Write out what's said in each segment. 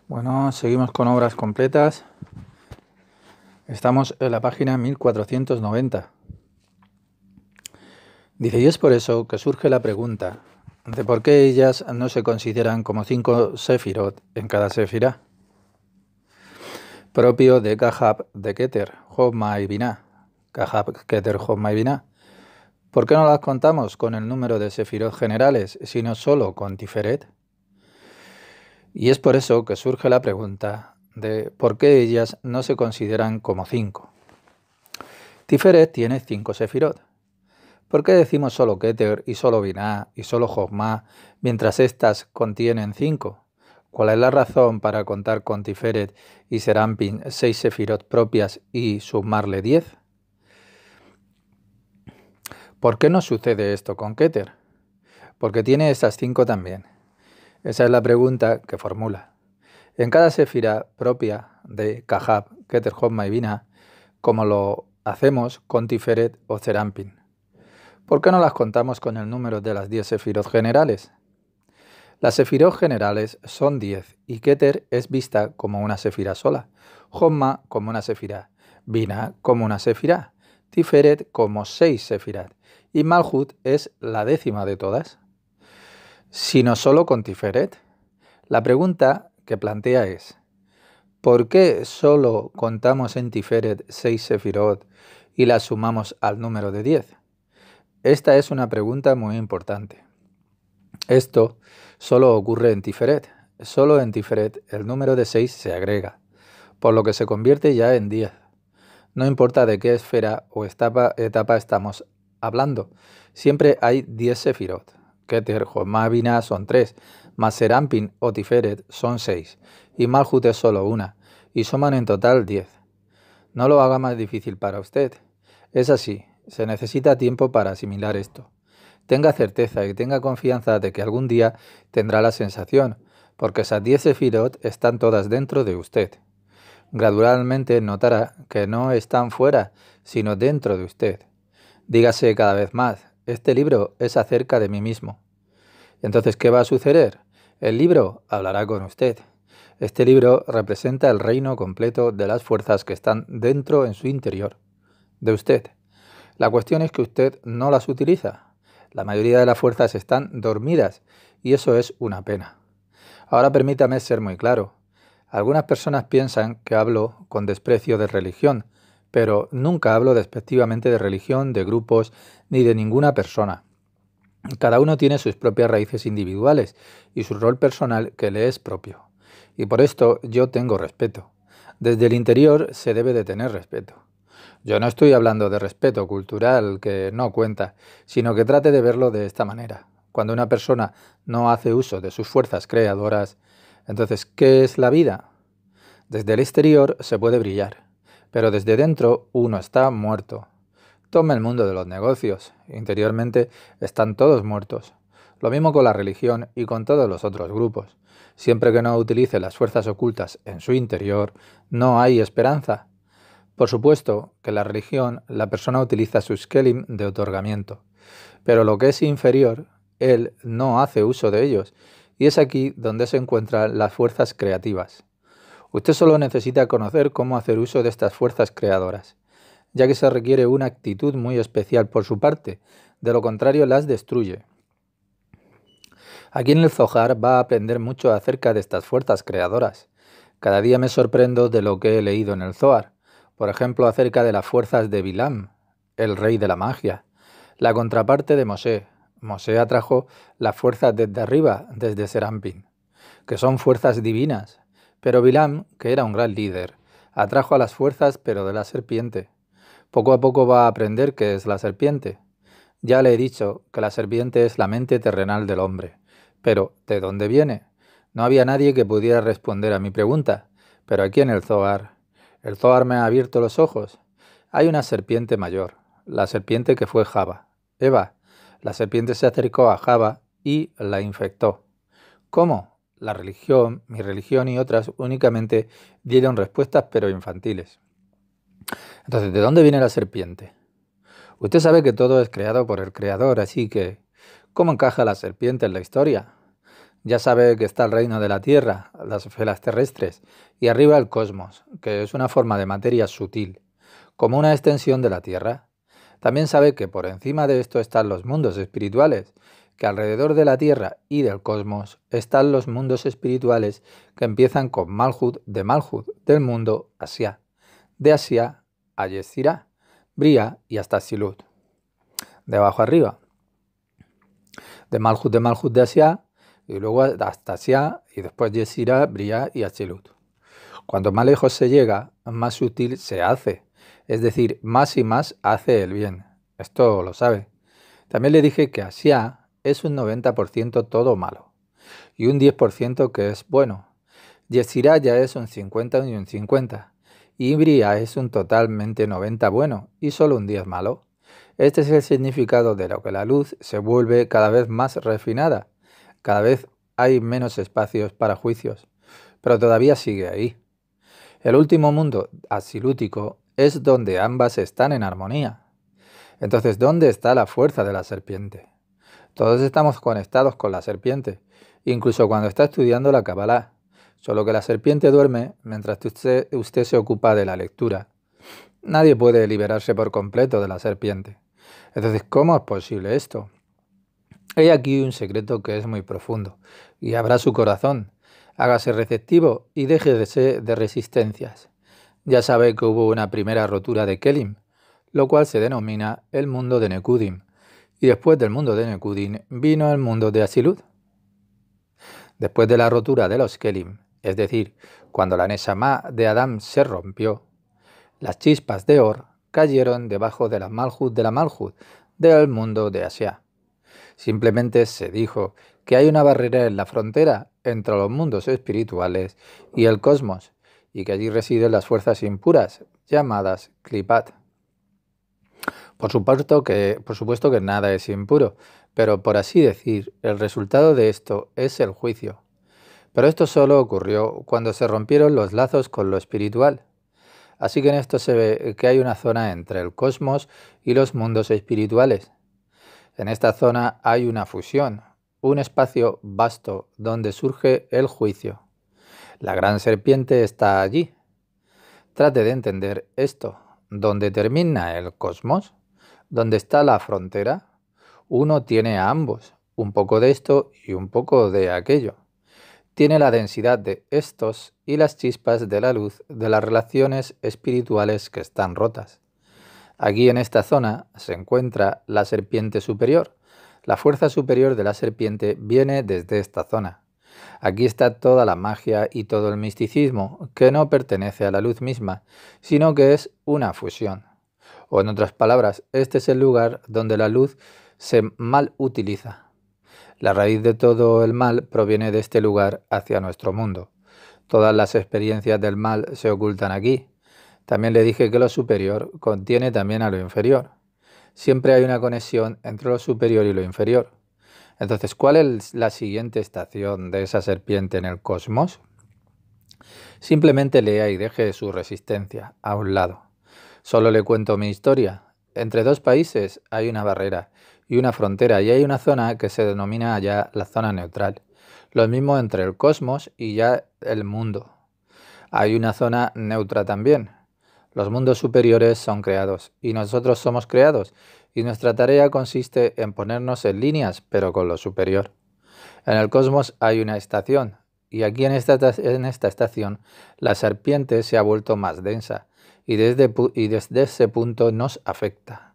Bueno, seguimos con obras completas. Estamos en la página 1490. Dice, y es por eso que surge la pregunta de por qué ellas no se consideran como 5 sefirot en cada sefirá, propio de Kahab, de Keter, Jobma y Binah. Kahab, Keter, Jobma y Binah. ¿Por qué no las contamos con el número de sefirot generales, sino solo con Tiferet? Y es por eso que surge la pregunta de por qué ellas no se consideran como 5. Tiferet tiene 5 sefirot. ¿Por qué decimos solo Keter y solo Binah y solo Jobma, mientras estas contienen 5? ¿Cuál es la razón para contar con Tiferet y Serampin 6 sefirot propias y sumarle 10? ¿Por qué no sucede esto con Keter? Porque tiene esas 5 también. Esa es la pregunta que formula. En cada sefira propia de Kahab, Keter, Jobma y Binah, como lo hacemos con Tiferet o Serampin. ¿Por qué no las contamos con el número de las 10 sefirot generales? Las sefirot generales son 10 y Keter es vista como una sefira sola, Jobma como una sefira, Binah como una sefira, Tiferet como 6 sefirat y Malhut es la 10ª de todas. Sino solo con Tiferet. La pregunta que plantea es, ¿por qué solo contamos en Tiferet 6 sefirot y las sumamos al número de 10? Esta es una pregunta muy importante. Esto solo ocurre en Tiferet. Solo en Tiferet el número de 6 se agrega, por lo que se convierte ya en 10. No importa de qué esfera o etapa estamos hablando, siempre hay 10 sefirot. Keter, Jobma, Binah son 3, más Serampin o Tiferet son 6, y Malhut es solo una, y suman en total 10. No lo haga más difícil para usted. Es así, se necesita tiempo para asimilar esto. Tenga certeza y tenga confianza de que algún día tendrá la sensación, porque esas 10 sefirot están todas dentro de usted. Gradualmente notará que no están fuera, sino dentro de usted. Dígase cada vez más, este libro es acerca de mí mismo. Entonces, ¿qué va a suceder? El libro hablará con usted. Este libro representa el reino completo de las fuerzas que están dentro en su interior, de usted. La cuestión es que usted no las utiliza. La mayoría de las fuerzas están dormidas y eso es una pena. Ahora permítame ser muy claro. Algunas personas piensan que hablo con desprecio de religión, pero nunca hablo despectivamente de religión, de grupos, ni de ninguna persona. Cada uno tiene sus propias raíces individuales y su rol personal que le es propio. Y por esto yo tengo respeto. Desde el interior se debe de tener respeto. Yo no estoy hablando de respeto cultural que no cuenta, sino que trate de verlo de esta manera. Cuando una persona no hace uso de sus fuerzas creadoras, entonces, ¿qué es la vida? Desde el exterior se puede brillar, pero desde dentro uno está muerto. Toma el mundo de los negocios. Interiormente están todos muertos. Lo mismo con la religión y con todos los otros grupos. Siempre que no utilice las fuerzas ocultas en su interior, no hay esperanza. Por supuesto que en la religión la persona utiliza sus kelim de otorgamiento, pero lo que es inferior, él no hace uso de ellos, y es aquí donde se encuentran las fuerzas creativas. Usted solo necesita conocer cómo hacer uso de estas fuerzas creadoras, ya que se requiere una actitud muy especial por su parte, de lo contrario las destruye. Aquí en el Zohar va a aprender mucho acerca de estas fuerzas creadoras. Cada día me sorprendo de lo que he leído en el Zohar, por ejemplo acerca de las fuerzas de Bilam, el rey de la magia, la contraparte de Mosé. Mosé atrajo las fuerzas desde arriba, desde Serampin, que son fuerzas divinas, pero Bilam, que era un gran líder, atrajo a las fuerzas pero de la serpiente. Poco a poco va a aprender qué es la serpiente. Ya le he dicho que la serpiente es la mente terrenal del hombre. Pero, ¿de dónde viene? No había nadie que pudiera responder a mi pregunta, pero aquí en el Zohar me ha abierto los ojos. Hay una serpiente mayor, la serpiente que fue Java, Eva. La serpiente se acercó a Java y la infectó. ¿Cómo? La religión, mi religión y otras únicamente dieron respuestas pero infantiles. Entonces, ¿de dónde viene la serpiente? Usted sabe que todo es creado por el Creador, así que, ¿cómo encaja la serpiente en la historia? Ya sabe que está el reino de la tierra, las esferas terrestres, y arriba el cosmos, que es una forma de materia sutil, como una extensión de la Tierra. También sabe que por encima de esto están los mundos espirituales, que alrededor de la Tierra y del cosmos están los mundos espirituales que empiezan con Malhut, del mundo Asia, de Asia a Yetzirah, Bria y hasta Silut. De abajo arriba, de Malhut de Asia, y luego hasta Asia, y después Yetzirah, Bria y Atzilut. Cuanto más lejos se llega, más sutil se hace, es decir, más y más hace el bien. Esto lo sabe. También le dije que Asia es un 90% todo malo, y un 10% que es bueno. Yetzirah ya es un 50 y un 50, y Bria es un totalmente 90 bueno y solo un 10 malo. Este es el significado de lo que la luz se vuelve cada vez más refinada. Cada vez hay menos espacios para juicios, pero todavía sigue ahí. El último mundo, asilútico, es donde ambas están en armonía. Entonces, ¿dónde está la fuerza de la serpiente? Todos estamos conectados con la serpiente, incluso cuando está estudiando la Kabbalah, solo que la serpiente duerme mientras usted se ocupa de la lectura. Nadie puede liberarse por completo de la serpiente. Entonces, ¿cómo es posible esto? Hay aquí un secreto que es muy profundo, y abra su corazón, hágase receptivo y déjese de resistencias. Ya sabe que hubo una primera rotura de Kelim, lo cual se denomina el mundo de Nekudim, y después del mundo de Nekudim vino el mundo de Asilut. Después de la rotura de los Kelim, es decir, cuando la Neshama de Adán se rompió, las chispas de Or cayeron debajo de la Malhut del mundo de Asia. Simplemente se dijo que hay una barrera en la frontera entre los mundos espirituales y el cosmos, y que allí residen las fuerzas impuras, llamadas Klipat. Por supuesto que nada es impuro, pero por así decir, el resultado de esto es el juicio. Pero esto solo ocurrió cuando se rompieron los lazos con lo espiritual. Así que en esto se ve que hay una zona entre el cosmos y los mundos espirituales. En esta zona hay una fusión, un espacio vasto donde surge el juicio. La gran serpiente está allí. Trate de entender esto. ¿Dónde termina el cosmos? ¿Dónde está la frontera? Uno tiene a ambos, un poco de esto y un poco de aquello. Tiene la densidad de estos y las chispas de la luz de las relaciones espirituales que están rotas. Aquí en esta zona se encuentra la serpiente superior. La fuerza superior de la serpiente viene desde esta zona. Aquí está toda la magia y todo el misticismo, que no pertenece a la luz misma, sino que es una fusión. O en otras palabras, este es el lugar donde la luz se mal utiliza. La raíz de todo el mal proviene de este lugar hacia nuestro mundo. Todas las experiencias del mal se ocultan aquí. También le dije que lo superior contiene también a lo inferior. Siempre hay una conexión entre lo superior y lo inferior. Entonces, ¿cuál es la siguiente estación de esa serpiente en el cosmos? Simplemente lea y deje su resistencia a un lado. Solo le cuento mi historia. Entre dos países hay una barrera y una frontera, y hay una zona que se denomina allá la zona neutral. Lo mismo entre el cosmos y ya el mundo. Hay una zona neutra también. Los mundos superiores son creados y nosotros somos creados, y nuestra tarea consiste en ponernos en líneas, pero con lo superior. En el cosmos hay una estación, y aquí en esta estación la serpiente se ha vuelto más densa, y desde ese punto nos afecta.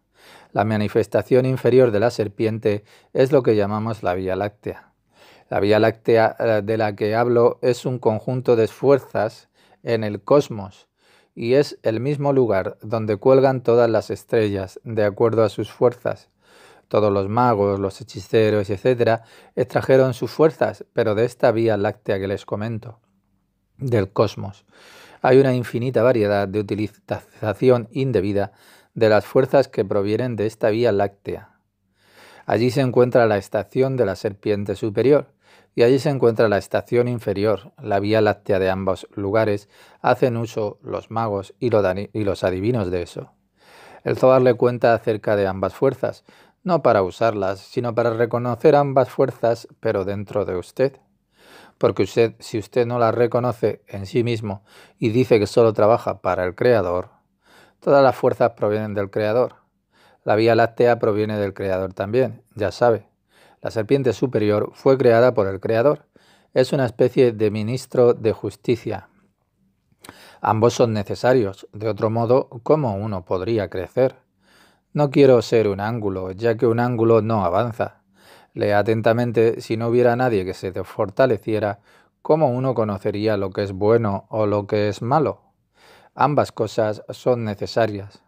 La manifestación inferior de la serpiente es lo que llamamos la Vía Láctea. La Vía Láctea de la que hablo es un conjunto de fuerzas en el cosmos, y es el mismo lugar donde cuelgan todas las estrellas de acuerdo a sus fuerzas. Todos los magos, los hechiceros, etc., extrajeron sus fuerzas, pero de esta Vía Láctea que les comento, del cosmos. Hay una infinita variedad de utilización indebida de las fuerzas que provienen de esta Vía Láctea. Allí se encuentra la estación de la serpiente superior, y allí se encuentra la estación inferior. La Vía Láctea de ambos lugares hacen uso los magos y los adivinos de eso. El Zohar le cuenta acerca de ambas fuerzas, no para usarlas, sino para reconocer ambas fuerzas, pero dentro de usted. porque si usted no las reconoce en sí mismo y dice que solo trabaja para el Creador, todas las fuerzas provienen del Creador. La Vía Láctea proviene del Creador también, ya sabe. La serpiente superior fue creada por el Creador. Es una especie de ministro de justicia. Ambos son necesarios, de otro modo, ¿cómo uno podría crecer? No quiero ser un ángulo, ya que un ángulo no avanza. Lea atentamente, si no hubiera nadie que se te fortaleciera, ¿cómo uno conocería lo que es bueno o lo que es malo? Ambas cosas son necesarias.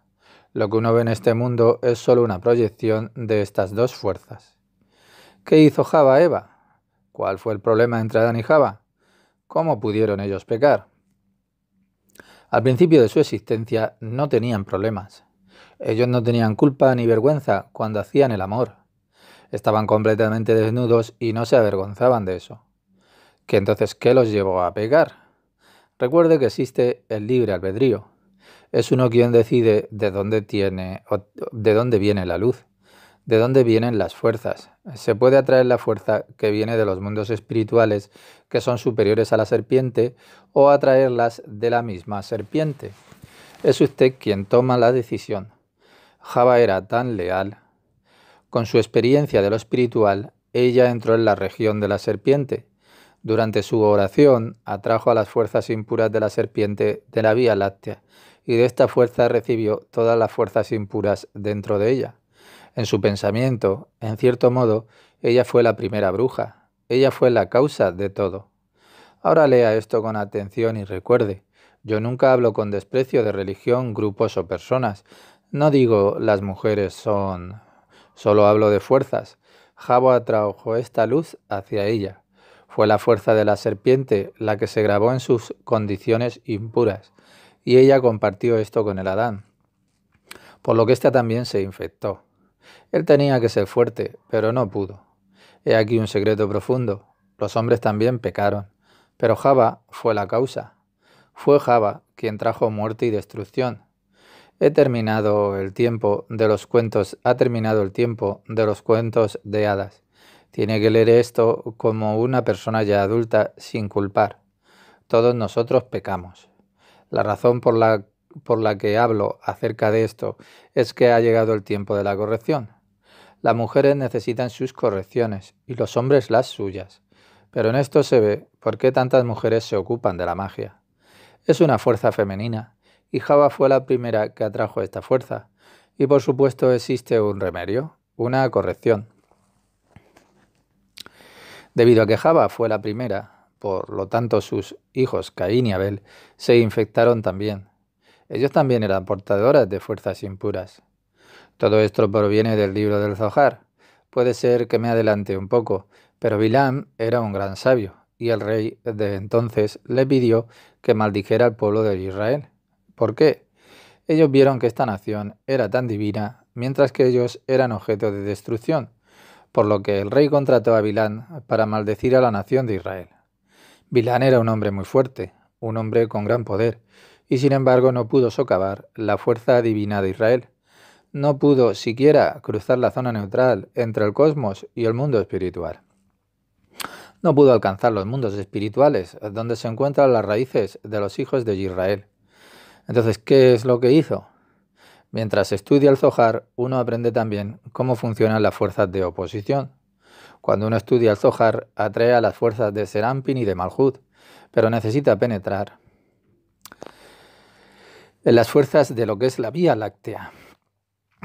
Lo que uno ve en este mundo es solo una proyección de estas dos fuerzas. ¿Qué hizo Java a Eva? ¿Cuál fue el problema entre Adán y Java? ¿Cómo pudieron ellos pecar? Al principio de su existencia no tenían problemas. Ellos no tenían culpa ni vergüenza cuando hacían el amor. Estaban completamente desnudos y no se avergonzaban de eso. ¿Qué los llevó a pecar? Recuerde que existe el libre albedrío. Es uno quien decide de dónde viene la luz, de dónde vienen las fuerzas. Se puede atraer la fuerza que viene de los mundos espirituales, que son superiores a la serpiente, o atraerlas de la misma serpiente. Es usted quien toma la decisión. Java era tan leal. Con su experiencia de lo espiritual, ella entró en la región de la serpiente. Durante su oración, atrajo a las fuerzas impuras de la serpiente de la Vía Láctea, y de esta fuerza recibió todas las fuerzas impuras dentro de ella. En su pensamiento, en cierto modo, ella fue la primera bruja. Ella fue la causa de todo. Ahora lea esto con atención y recuerde, yo nunca hablo con desprecio de religión, grupos o personas. No digo las mujeres son... Solo hablo de fuerzas. Java atrajo esta luz hacia ella. Fue la fuerza de la serpiente la que se grabó en sus condiciones impuras, y ella compartió esto con el Adán, por lo que ésta también se infectó. Él tenía que ser fuerte, pero no pudo. He aquí un secreto profundo. Los hombres también pecaron, pero Java fue la causa. Fue Java quien trajo muerte y destrucción. Ha terminado el tiempo de los cuentos de hadas. Tiene que leer esto como una persona ya adulta sin culpar. Todos nosotros pecamos. La razón por la que hablo acerca de esto es que ha llegado el tiempo de la corrección. Las mujeres necesitan sus correcciones y los hombres las suyas. Pero en esto se ve por qué tantas mujeres se ocupan de la magia. Es una fuerza femenina, y Java fue la primera que atrajo esta fuerza. Y por supuesto existe un remedio, una corrección. Debido a que Java fue la primera, por lo tanto sus hijos Caín y Abel se infectaron también. Ellos también eran portadoras de fuerzas impuras. Todo esto proviene del libro del Zohar. Puede ser que me adelante un poco, pero Bilam era un gran sabio, y el rey de entonces le pidió que maldijera al pueblo de Israel. ¿Por qué? Ellos vieron que esta nación era tan divina, mientras que ellos eran objeto de destrucción, por lo que el rey contrató a Bilán para maldecir a la nación de Israel. Bilán era un hombre muy fuerte, un hombre con gran poder, y sin embargo no pudo socavar la fuerza divina de Israel. No pudo siquiera cruzar la zona neutral entre el cosmos y el mundo espiritual. No pudo alcanzar los mundos espirituales, donde se encuentran las raíces de los hijos de Israel. Entonces, ¿qué es lo que hizo? Mientras estudia el Zohar, uno aprende también cómo funcionan las fuerzas de oposición. Cuando uno estudia el Zohar, atrae a las fuerzas de Serampin y de Malhut, pero necesita penetrar en las fuerzas de lo que es la Vía Láctea.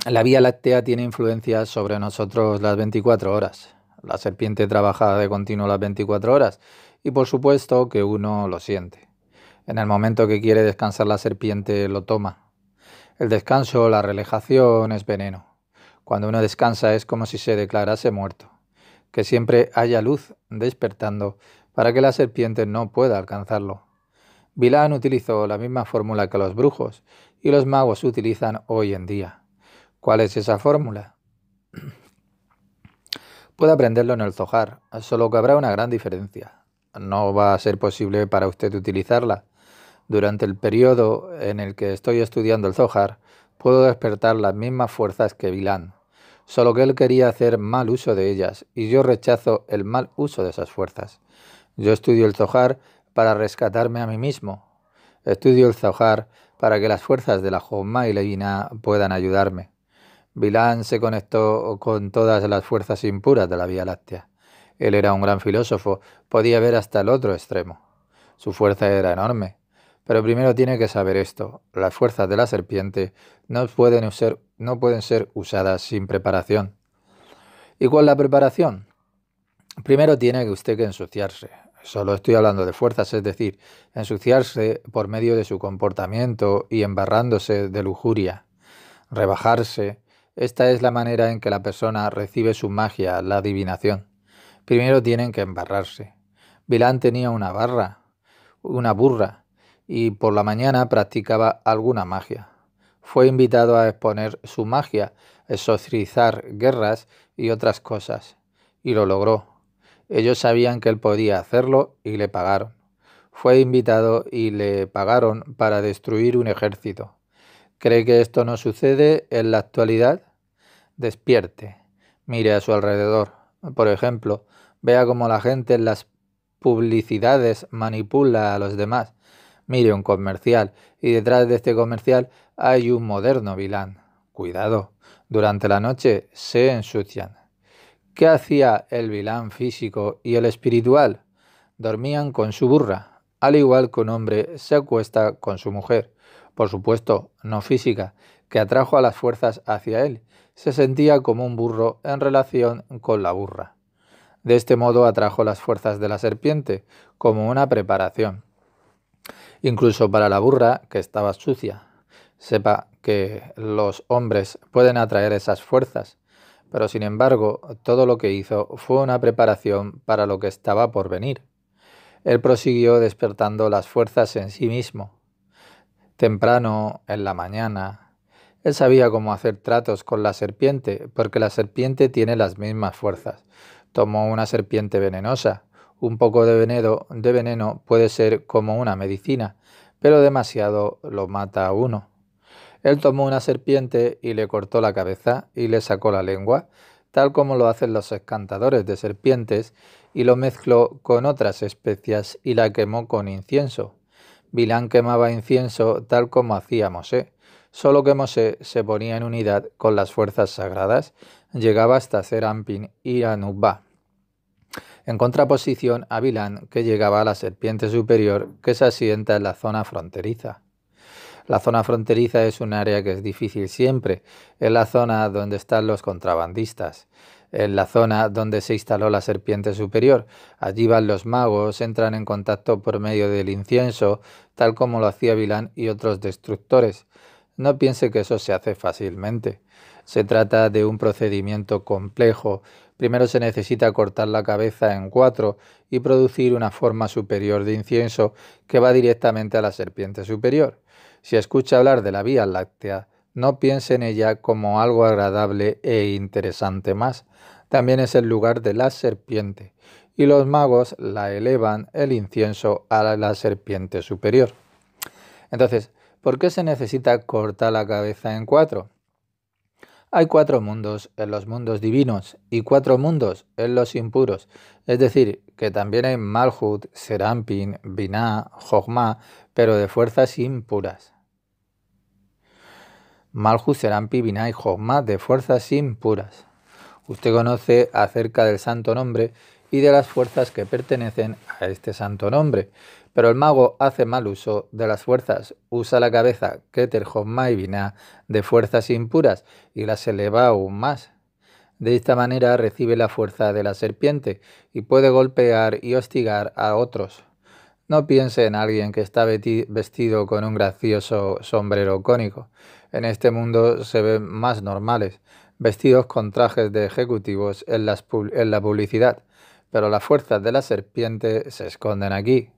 La Vía Láctea tiene influencia sobre nosotros las 24 horas. La serpiente trabaja de continuo las 24 horas y por supuesto que uno lo siente. En el momento que quiere descansar la serpiente lo toma. El descanso, la relajación es veneno. Cuando uno descansa es como si se declarase muerto. Que siempre haya luz despertando para que la serpiente no pueda alcanzarlo. Bilán utilizó la misma fórmula que los brujos y los magos utilizan hoy en día. ¿Cuál es esa fórmula? Puede aprenderlo en el Zohar, solo que habrá una gran diferencia. No va a ser posible para usted utilizarla. Durante el periodo en el que estoy estudiando el Zohar, puedo despertar las mismas fuerzas que Bilán, solo que él quería hacer mal uso de ellas, y yo rechazo el mal uso de esas fuerzas. Yo estudio el Zohar para rescatarme a mí mismo. Estudio el Zohar para que las fuerzas de la Jochma y la Binah puedan ayudarme. Bilam se conectó con todas las fuerzas impuras de la Vía Láctea. Él era un gran filósofo, podía ver hasta el otro extremo. Su fuerza era enorme. Pero primero tiene que saber esto: las fuerzas de la serpiente no pueden ser usadas sin preparación. ¿Y cuál es la preparación? Primero tiene que usted que ensuciarse. Solo estoy hablando de fuerzas, es decir, ensuciarse por medio de su comportamiento y embarrándose de lujuria. Rebajarse. Esta es la manera en que la persona recibe su magia, la adivinación. Primero tienen que embarrarse. Bilam tenía una burra, y por la mañana practicaba alguna magia. Fue invitado a exponer su magia, exorcizar guerras y otras cosas, y lo logró. Ellos sabían que él podía hacerlo y le pagaron. Fue invitado y le pagaron para destruir un ejército. ¿Cree que esto no sucede en la actualidad? Despierte, mire a su alrededor. Por ejemplo, vea cómo la gente en las publicidades manipula a los demás. Mire un comercial y detrás de este comercial hay un moderno vilán. Cuidado, durante la noche se ensucian. ¿Qué hacía el vilán físico y el espiritual? Dormían con su burra, al igual que un hombre se acuesta con su mujer, por supuesto, no física, que atrajo a las fuerzas hacia él. Se sentía como un burro en relación con la burra. De este modo atrajo las fuerzas de la serpiente, como una preparación. Incluso para la burra, que estaba sucia. Sepa que los hombres pueden atraer esas fuerzas, pero sin embargo, todo lo que hizo fue una preparación para lo que estaba por venir. Él prosiguió despertando las fuerzas en sí mismo. Temprano, en la mañana, él sabía cómo hacer tratos con la serpiente, porque la serpiente tiene las mismas fuerzas. Tomó una serpiente venenosa. Un poco de veneno puede ser como una medicina, pero demasiado lo mata a uno. Él tomó una serpiente y le cortó la cabeza y le sacó la lengua, tal como lo hacen los encantadores de serpientes, y lo mezcló con otras especias y la quemó con incienso. Bilam quemaba incienso tal como hacía Mosé, solo que Mosé se ponía en unidad con las fuerzas sagradas, llegaba hasta Serampín y Anubá. En contraposición a Bilam, que llegaba a la serpiente superior, que se asienta en la zona fronteriza. La zona fronteriza es un área que es difícil siempre, es la zona donde están los contrabandistas, en la zona donde se instaló la serpiente superior. Allí van los magos, entran en contacto por medio del incienso, tal como lo hacía Bilam y otros destructores. No piense que eso se hace fácilmente. Se trata de un procedimiento complejo. Primero se necesita cortar la cabeza en 4 y producir una forma superior de incienso que va directamente a la serpiente superior. Si escucha hablar de la Vía Láctea, no piense en ella como algo agradable e interesante más. También es el lugar de la serpiente, y los magos la elevan el incienso a la serpiente superior. Entonces, ¿por qué se necesita cortar la cabeza en 4? Hay 4 mundos en los mundos divinos y 4 mundos en los impuros. Es decir, que también hay Malhut, Serampín, Binah, Jochma, pero de fuerzas impuras. Malhut, Serampín, Binah y Jochma de fuerzas impuras. Usted conoce acerca del santo nombre y de las fuerzas que pertenecen a este santo nombre. Pero el mago hace mal uso de las fuerzas, usa la cabeza Keter, Jochma y Binah de fuerzas impuras y las eleva aún más. De esta manera recibe la fuerza de la serpiente y puede golpear y hostigar a otros. No piense en alguien que está vestido con un gracioso sombrero cónico. En este mundo se ven más normales, vestidos con trajes de ejecutivos en la publicidad, pero las fuerzas de la serpiente se esconden aquí.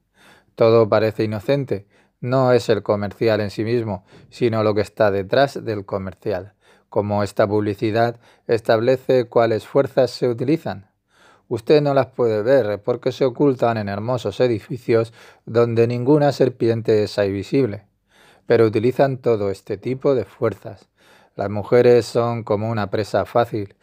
Todo parece inocente. No es el comercial en sí mismo, sino lo que está detrás del comercial. Como esta publicidad establece cuáles fuerzas se utilizan. Usted no las puede ver porque se ocultan en hermosos edificios donde ninguna serpiente es ahí visible. Pero utilizan todo este tipo de fuerzas. Las mujeres son como una presa fácil.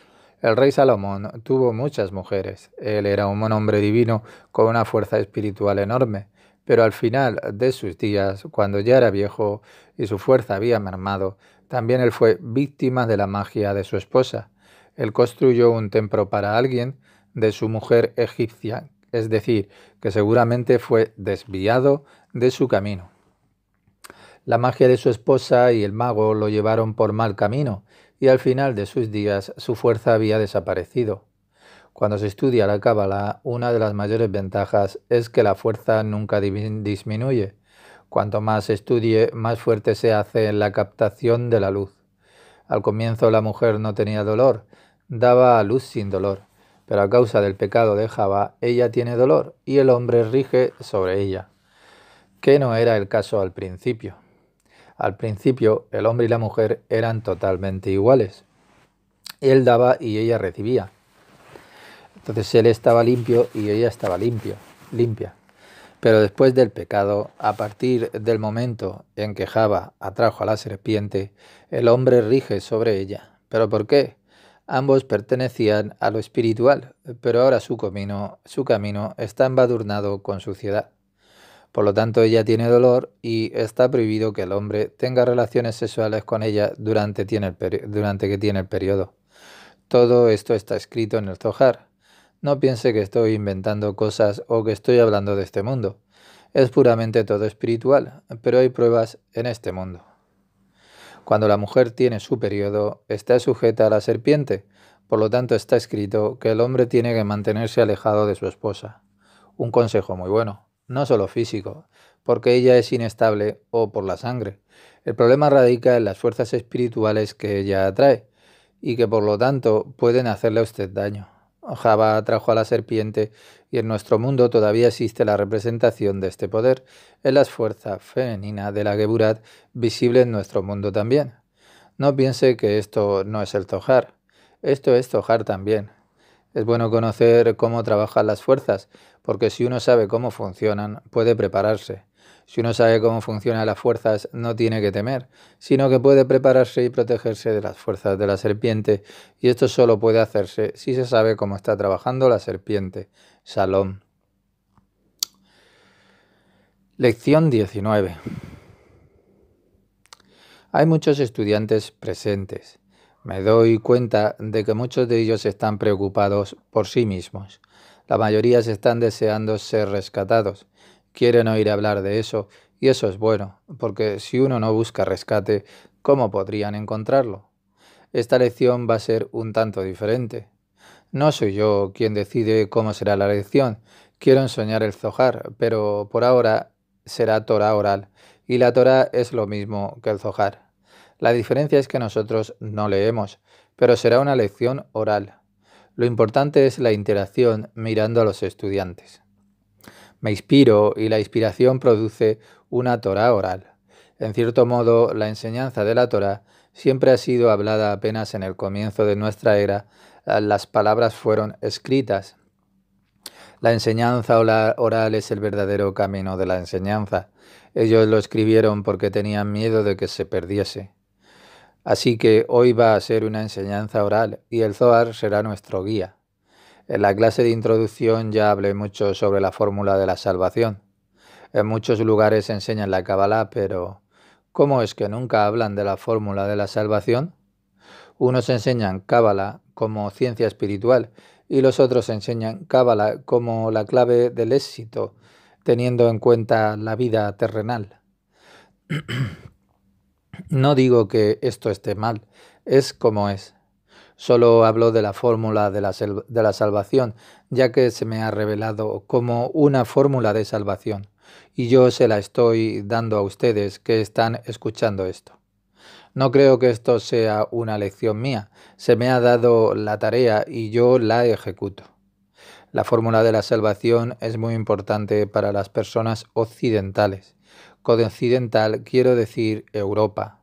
El rey Salomón tuvo muchas mujeres. Él era un hombre divino con una fuerza espiritual enorme, pero al final de sus días, cuando ya era viejo y su fuerza había mermado, también él fue víctima de la magia de su esposa. Él construyó un templo para alguien de su mujer egipcia, es decir, que seguramente fue desviado de su camino. La magia de su esposa y el mago lo llevaron por mal camino, y al final de sus días su fuerza había desaparecido. Cuando se estudia la Cábala, una de las mayores ventajas es que la fuerza nunca disminuye. Cuanto más se estudie, más fuerte se hace en la captación de la luz. Al comienzo la mujer no tenía dolor, daba a luz sin dolor, pero a causa del pecado de Java, ella tiene dolor y el hombre rige sobre ella, que no era el caso al principio. Al principio, el hombre y la mujer eran totalmente iguales. Él daba y ella recibía. Entonces él estaba limpio y ella estaba limpia. Pero después del pecado, a partir del momento en que Java atrajo a la serpiente, el hombre rige sobre ella. ¿Pero por qué? Ambos pertenecían a lo espiritual, pero ahora su camino está embadurnado con suciedad. Por lo tanto, ella tiene dolor y está prohibido que el hombre tenga relaciones sexuales con ella durante que tiene el periodo. Todo esto está escrito en el Zohar. No piense que estoy inventando cosas o que estoy hablando de este mundo. Es puramente todo espiritual, pero hay pruebas en este mundo. Cuando la mujer tiene su periodo, está sujeta a la serpiente. Por lo tanto, está escrito que el hombre tiene que mantenerse alejado de su esposa. Un consejo muy bueno, no solo físico, porque ella es inestable o por la sangre. El problema radica en las fuerzas espirituales que ella atrae y que por lo tanto pueden hacerle a usted daño. Java atrajo a la serpiente y en nuestro mundo todavía existe la representación de este poder en la fuerza femenina de la Geburat visible en nuestro mundo también. No piense que esto no es el Zohar. Esto es Zohar también. Es bueno conocer cómo trabajan las fuerzas, porque si uno sabe cómo funcionan, puede prepararse. Si uno sabe cómo funcionan las fuerzas, no tiene que temer, sino que puede prepararse y protegerse de las fuerzas de la serpiente, y esto solo puede hacerse si se sabe cómo está trabajando la serpiente. Shalom. Lección 19. Hay muchos estudiantes presentes. Me doy cuenta de que muchos de ellos están preocupados por sí mismos. La mayoría se están deseando ser rescatados. Quieren oír hablar de eso, y eso es bueno, porque si uno no busca rescate, ¿cómo podrían encontrarlo? Esta lección va a ser un tanto diferente. No soy yo quien decide cómo será la lección. Quiero enseñar el Zohar, pero por ahora será Torah oral, y la Torah es lo mismo que el Zohar. La diferencia es que nosotros no leemos, pero será una lección oral. Lo importante es la interacción mirando a los estudiantes. Me inspiro y la inspiración produce una Torah oral. En cierto modo, la enseñanza de la Torah siempre ha sido hablada apenas en el comienzo de nuestra era. Las palabras fueron escritas. La enseñanza oral es el verdadero camino de la enseñanza. Ellos lo escribieron porque tenían miedo de que se perdiese. Así que hoy va a ser una enseñanza oral y el Zohar será nuestro guía. En la clase de introducción ya hablé mucho sobre la fórmula de la salvación. En muchos lugares enseñan la Cábala, pero ¿cómo es que nunca hablan de la fórmula de la salvación? Unos enseñan Cábala como ciencia espiritual y los otros enseñan Cábala como la clave del éxito, teniendo en cuenta la vida terrenal. No digo que esto esté mal, es como es. Solo hablo de la fórmula de la salvación, ya que se me ha revelado como una fórmula de salvación, y yo se la estoy dando a ustedes que están escuchando esto. No creo que esto sea una lección mía, se me ha dado la tarea y yo la ejecuto. La fórmula de la salvación es muy importante para las personas occidentales. Con occidental quiero decir Europa,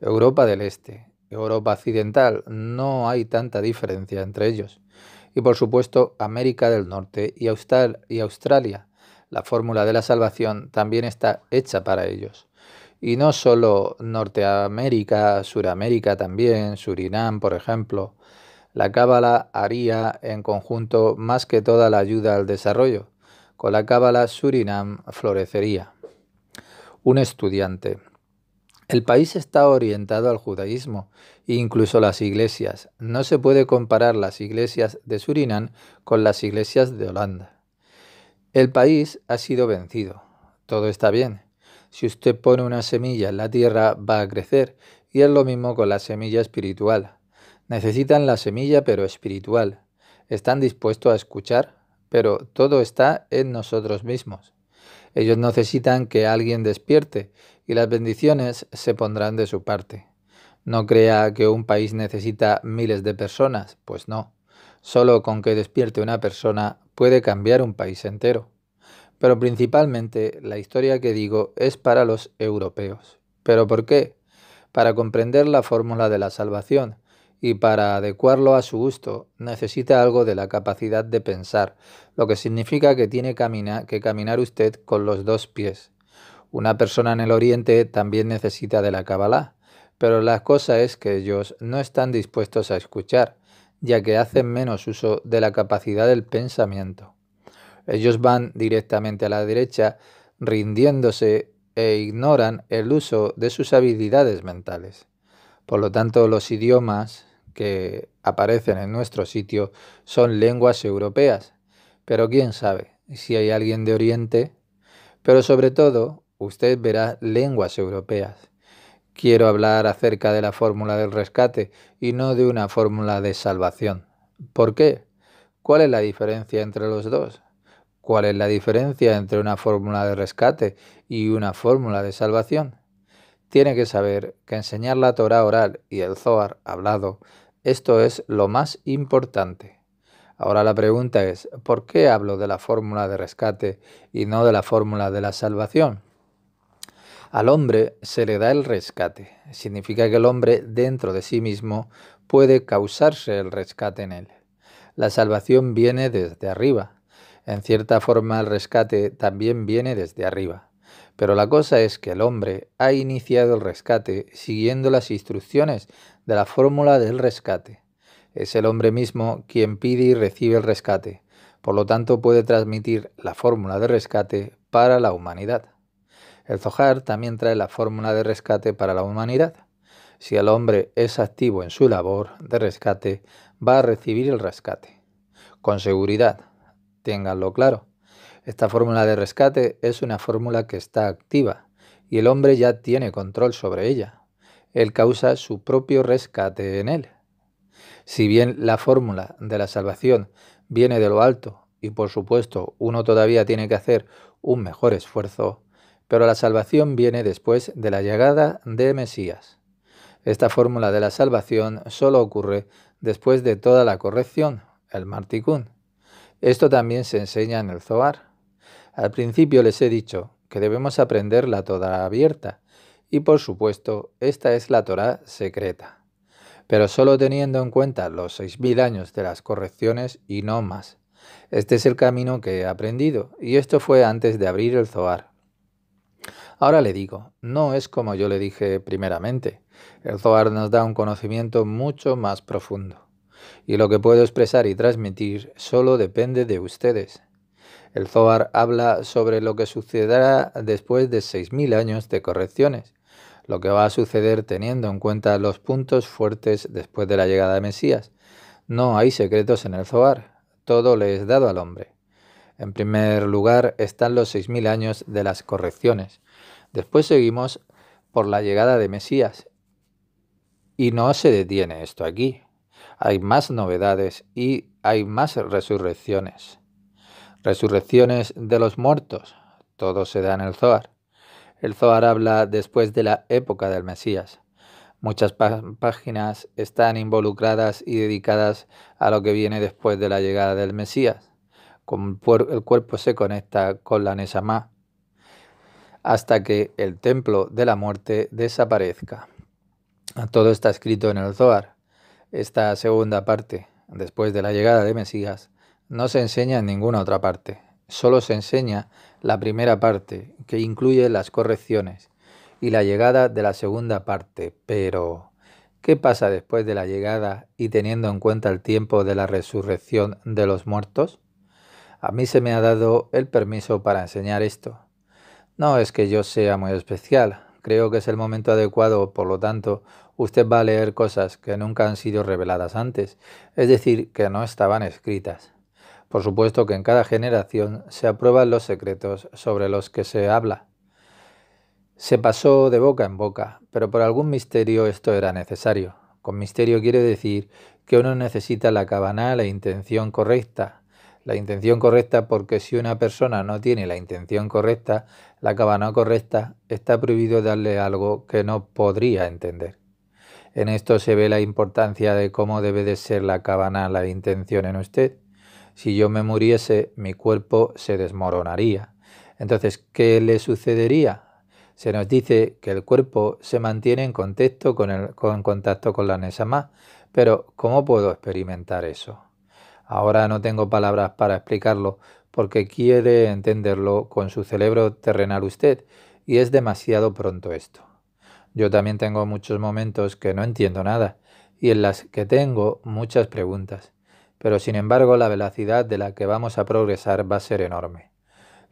Europa del Este, Europa occidental, no hay tanta diferencia entre ellos. Y por supuesto América del Norte y Australia. La fórmula de la salvación también está hecha para ellos. Y no solo Norteamérica, Suramérica también, Surinam, por ejemplo. La Cábala haría en conjunto más que toda la ayuda al desarrollo. Con la Cábala Surinam florecería. Un estudiante. El país está orientado al judaísmo, incluso las iglesias. No se puede comparar las iglesias de Surinam con las iglesias de Holanda. El país ha sido vencido. Todo está bien. Si usted pone una semilla en la tierra, va a crecer, y es lo mismo con la semilla espiritual. Necesitan la semilla, pero espiritual. Están dispuestos a escuchar, pero todo está en nosotros mismos. Ellos necesitan que alguien despierte y las bendiciones se pondrán de su parte. No crea que un país necesita miles de personas, pues no. Solo con que despierte una persona puede cambiar un país entero. Pero principalmente la historia que digo es para los europeos. ¿Pero por qué? Para comprender la fórmula de la salvación y para adecuarlo a su gusto necesita algo de la capacidad de pensar, lo que significa que tiene que caminar usted con los dos pies. Una persona en el Oriente también necesita de la Kabbalah, pero la cosa es que ellos no están dispuestos a escuchar, ya que hacen menos uso de la capacidad del pensamiento. Ellos van directamente a la derecha, rindiéndose e ignoran el uso de sus habilidades mentales. Por lo tanto, los idiomas que aparecen en nuestro sitio son lenguas europeas. Pero quién sabe si hay alguien de Oriente. Pero sobre todo, usted verá lenguas europeas. Quiero hablar acerca de la fórmula del rescate y no de una fórmula de salvación. ¿Por qué? ¿Cuál es la diferencia entre los dos? ¿Cuál es la diferencia entre una fórmula de rescate y una fórmula de salvación? Tiene que saber que enseñar la Torá oral y el Zohar hablado, esto es lo más importante. Ahora la pregunta es, ¿por qué hablo de la fórmula de rescate y no de la fórmula de la salvación? Al hombre se le da el rescate. Significa que el hombre dentro de sí mismo puede causarse el rescate en él. La salvación viene desde arriba. En cierta forma el rescate también viene desde arriba. Pero la cosa es que el hombre ha iniciado el rescate siguiendo las instrucciones de la fórmula del rescate. Es el hombre mismo quien pide y recibe el rescate. Por lo tanto puede transmitir la fórmula de rescate para la humanidad. El Zohar también trae la fórmula de rescate para la humanidad. Si el hombre es activo en su labor de rescate, va a recibir el rescate. Con seguridad, ténganlo claro. Esta fórmula de rescate es una fórmula que está activa y el hombre ya tiene control sobre ella. Él causa su propio rescate en él. Si bien la fórmula de la salvación viene de lo alto y por supuesto uno todavía tiene que hacer un mejor esfuerzo, pero la salvación viene después de la llegada de Mesías. Esta fórmula de la salvación solo ocurre después de toda la corrección, el Martikún. Esto también se enseña en el Zohar. Al principio les he dicho que debemos aprender la Torá abierta, y por supuesto, esta es la Torá secreta. Pero solo teniendo en cuenta los 6000 años de las correcciones y no más. Este es el camino que he aprendido, y esto fue antes de abrir el Zohar. Ahora le digo, no es como yo le dije primeramente. El Zohar nos da un conocimiento mucho más profundo. Y lo que puedo expresar y transmitir solo depende de ustedes. El Zohar habla sobre lo que sucederá después de 6000 años de correcciones, lo que va a suceder teniendo en cuenta los puntos fuertes después de la llegada de Mesías. No hay secretos en el Zohar, todo le es dado al hombre. En primer lugar están los 6000 años de las correcciones. Después seguimos por la llegada de Mesías. Y no se detiene esto aquí. Hay más novedades y hay más resurrecciones. Resurrecciones de los muertos. Todo se da en el Zohar. El Zohar habla después de la época del Mesías. Muchas páginas están involucradas y dedicadas a lo que viene después de la llegada del Mesías. Como el cuerpo se conecta con la Nesamá hasta que el templo de la muerte desaparezca. Todo está escrito en el Zohar. Esta segunda parte, después de la llegada de Mesías, no se enseña en ninguna otra parte. Solo se enseña la primera parte, que incluye las correcciones, y la llegada de la segunda parte. Pero, ¿Qué pasa después de la llegada y teniendo en cuenta el tiempo de la resurrección de los muertos? A mí se me ha dado el permiso para enseñar esto. No es que yo sea muy especial, creo que es el momento adecuado, por lo tanto, usted va a leer cosas que nunca han sido reveladas antes, es decir, que no estaban escritas. Por supuesto que en cada generación se aprueban los secretos sobre los que se habla. Se pasó de boca en boca, pero por algún misterio esto era necesario. Con misterio quiere decir que uno necesita la cabana, la intención correcta. La intención correcta porque si una persona no tiene la intención correcta, la cabana correcta, está prohibido darle algo que no podría entender. En esto se ve la importancia de cómo debe de ser la cabana, la intención en usted. Si yo me muriese, mi cuerpo se desmoronaría. Entonces, ¿qué le sucedería? Se nos dice que el cuerpo se mantiene en contacto con la Neshama, pero ¿cómo puedo experimentar eso? Ahora no tengo palabras para explicarlo porque quiere entenderlo con su cerebro terrenal usted, y es demasiado pronto esto. Yo también tengo muchos momentos que no entiendo nada y en las que tengo muchas preguntas, pero sin embargo la velocidad de la que vamos a progresar va a ser enorme.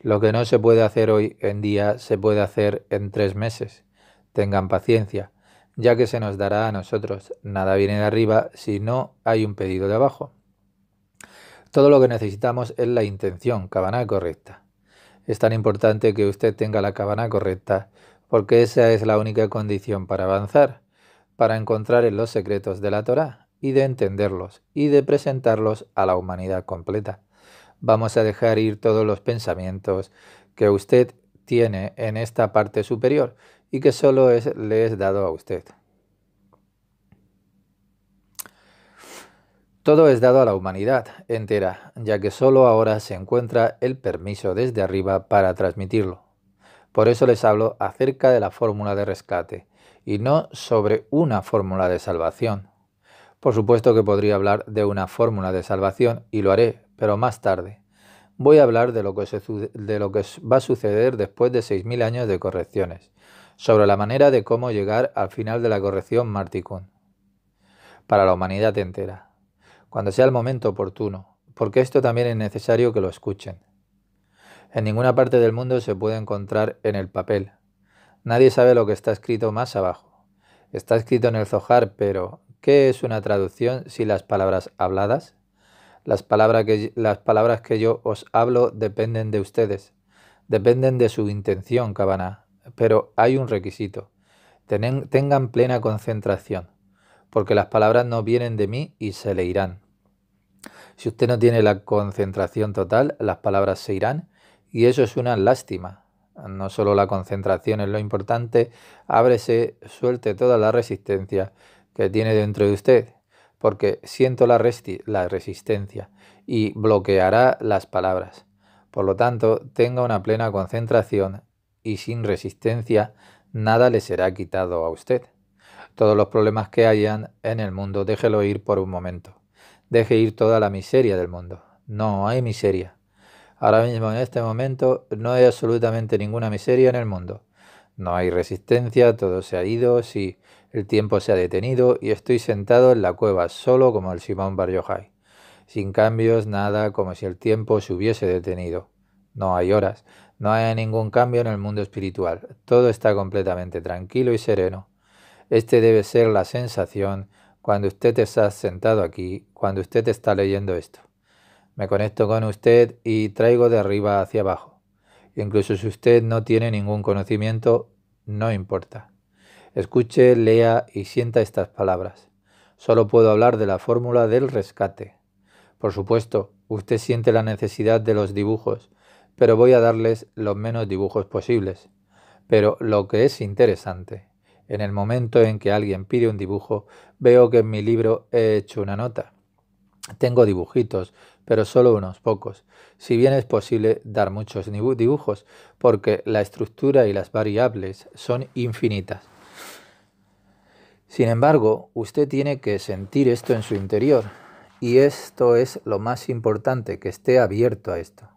Lo que no se puede hacer hoy en día se puede hacer en 3 meses. Tengan paciencia, ya que se nos dará a nosotros. Nada viene de arriba si no hay un pedido de abajo. Todo lo que necesitamos es la intención, cabana correcta. Es tan importante que usted tenga la cabana correcta, porque esa es la única condición para avanzar, para encontrar en los secretos de la Torá y de entenderlos y de presentarlos a la humanidad completa. Vamos a dejar ir todos los pensamientos que usted tiene en esta parte superior y que solo le es dado a usted. Todo es dado a la humanidad entera, ya que solo ahora se encuentra el permiso desde arriba para transmitirlo. Por eso les hablo acerca de la fórmula de rescate y no sobre una fórmula de salvación. Por supuesto que podría hablar de una fórmula de salvación y lo haré, pero más tarde. Voy a hablar de lo que va a suceder después de 6.000 años de correcciones, sobre la manera de cómo llegar al final de la corrección Martikun, para la humanidad entera, cuando sea el momento oportuno, porque esto también es necesario que lo escuchen. En ninguna parte del mundo se puede encontrar en el papel. Nadie sabe lo que está escrito más abajo. Está escrito en el Zohar, pero ¿qué es una traducción sin las palabras habladas? Las palabras que yo os hablo dependen de ustedes, dependen de su intención, Cabana. Pero hay un requisito. Tengan plena concentración, porque las palabras no vienen de mí y se le irán. Si usted no tiene la concentración total, las palabras se irán y eso es una lástima. No solo la concentración es lo importante, ábrese, suelte toda la resistencia que tiene dentro de usted, porque siento la resistencia y bloqueará las palabras. Por lo tanto, tenga una plena concentración y sin resistencia nada le será quitado a usted. Todos los problemas que hayan en el mundo, déjelo ir por un momento. Deje ir toda la miseria del mundo. No hay miseria. Ahora mismo, en este momento, no hay absolutamente ninguna miseria en el mundo. No hay resistencia, todo se ha ido, sí, el tiempo se ha detenido y estoy sentado en la cueva, solo como el Simón Bar Yochai. Sin cambios, nada, como si el tiempo se hubiese detenido. No hay horas, no hay ningún cambio en el mundo espiritual. Todo está completamente tranquilo y sereno. Este debe ser la sensación cuando usted está sentado aquí, cuando usted está leyendo esto. Me conecto con usted y traigo de arriba hacia abajo. Incluso si usted no tiene ningún conocimiento, no importa. Escuche, lea y sienta estas palabras. Solo puedo hablar de la fórmula del rescate. Por supuesto, usted siente la necesidad de los dibujos, pero voy a darles los menos dibujos posibles. Pero lo que es interesante, en el momento en que alguien pide un dibujo, veo que en mi libro he hecho una nota. Tengo dibujitos, pero solo unos pocos, si bien es posible dar muchos dibujos, porque la estructura y las variables son infinitas. Sin embargo, usted tiene que sentir esto en su interior, y esto es lo más importante, que esté abierto a esto.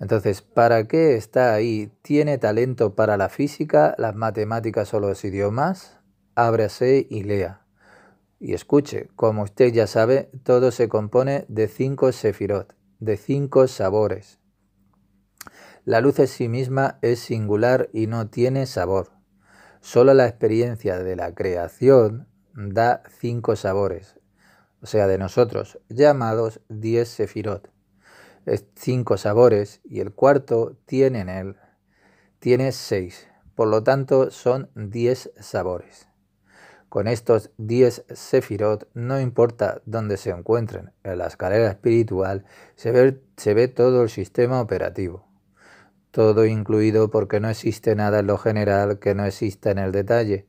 Entonces, ¿para qué está ahí? ¿Tiene talento para la física, las matemáticas o los idiomas? ábrase y lea. Y escuche, como usted ya sabe, todo se compone de 5 sefirot, de 5 sabores. La luz en sí misma es singular y no tiene sabor. Solo la experiencia de la creación da 5 sabores, o sea, de nosotros, llamados 10 sefirot. Es 5 sabores y el cuarto tiene 6, por lo tanto son 10 sabores. Con estos 10 sefirot, no importa dónde se encuentren en la escalera espiritual, se ve todo el sistema operativo. Todo incluido porque no existe nada en lo general que no exista en el detalle.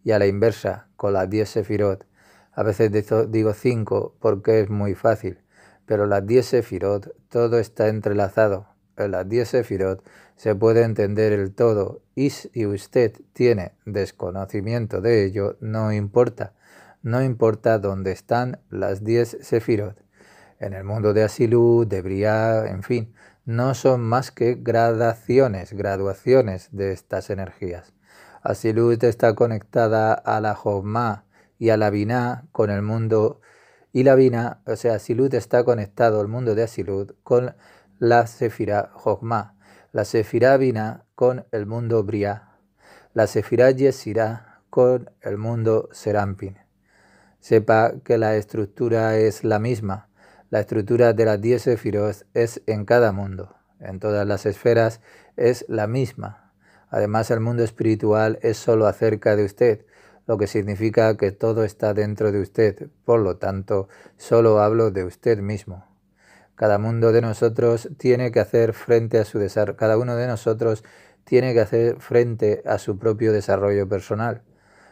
Y a la inversa, con las 10 sefirot, a veces digo 5 porque es muy fácil, pero las 10 sefirot, todo está entrelazado. En las 10 sefirot se puede entender el todo y si usted tiene desconocimiento de ello, no importa. No importa dónde están las 10 sefirot. En el mundo de Asilú, de Briá, en fin, no son más que graduaciones de estas energías. Asilut está conectada a la Jogma y a la Binah con el mundo, y la Binah, o sea, Asilut está conectado al mundo de Asilut con la Sefirá Jogma, la Sefirá Binah con el mundo Briá, la Sefirá Yesirá con el mundo Serampin. Sepa que la estructura es la misma. La estructura de las 10 sefirot es en cada mundo. En todas las esferas es la misma. Además, el mundo espiritual es solo acerca de usted, lo que significa que todo está dentro de usted. Por lo tanto, solo hablo de usted mismo. Cada uno de nosotros tiene que hacer frente a su desarrollo. Cada uno de nosotros tiene que hacer frente a su propio desarrollo personal,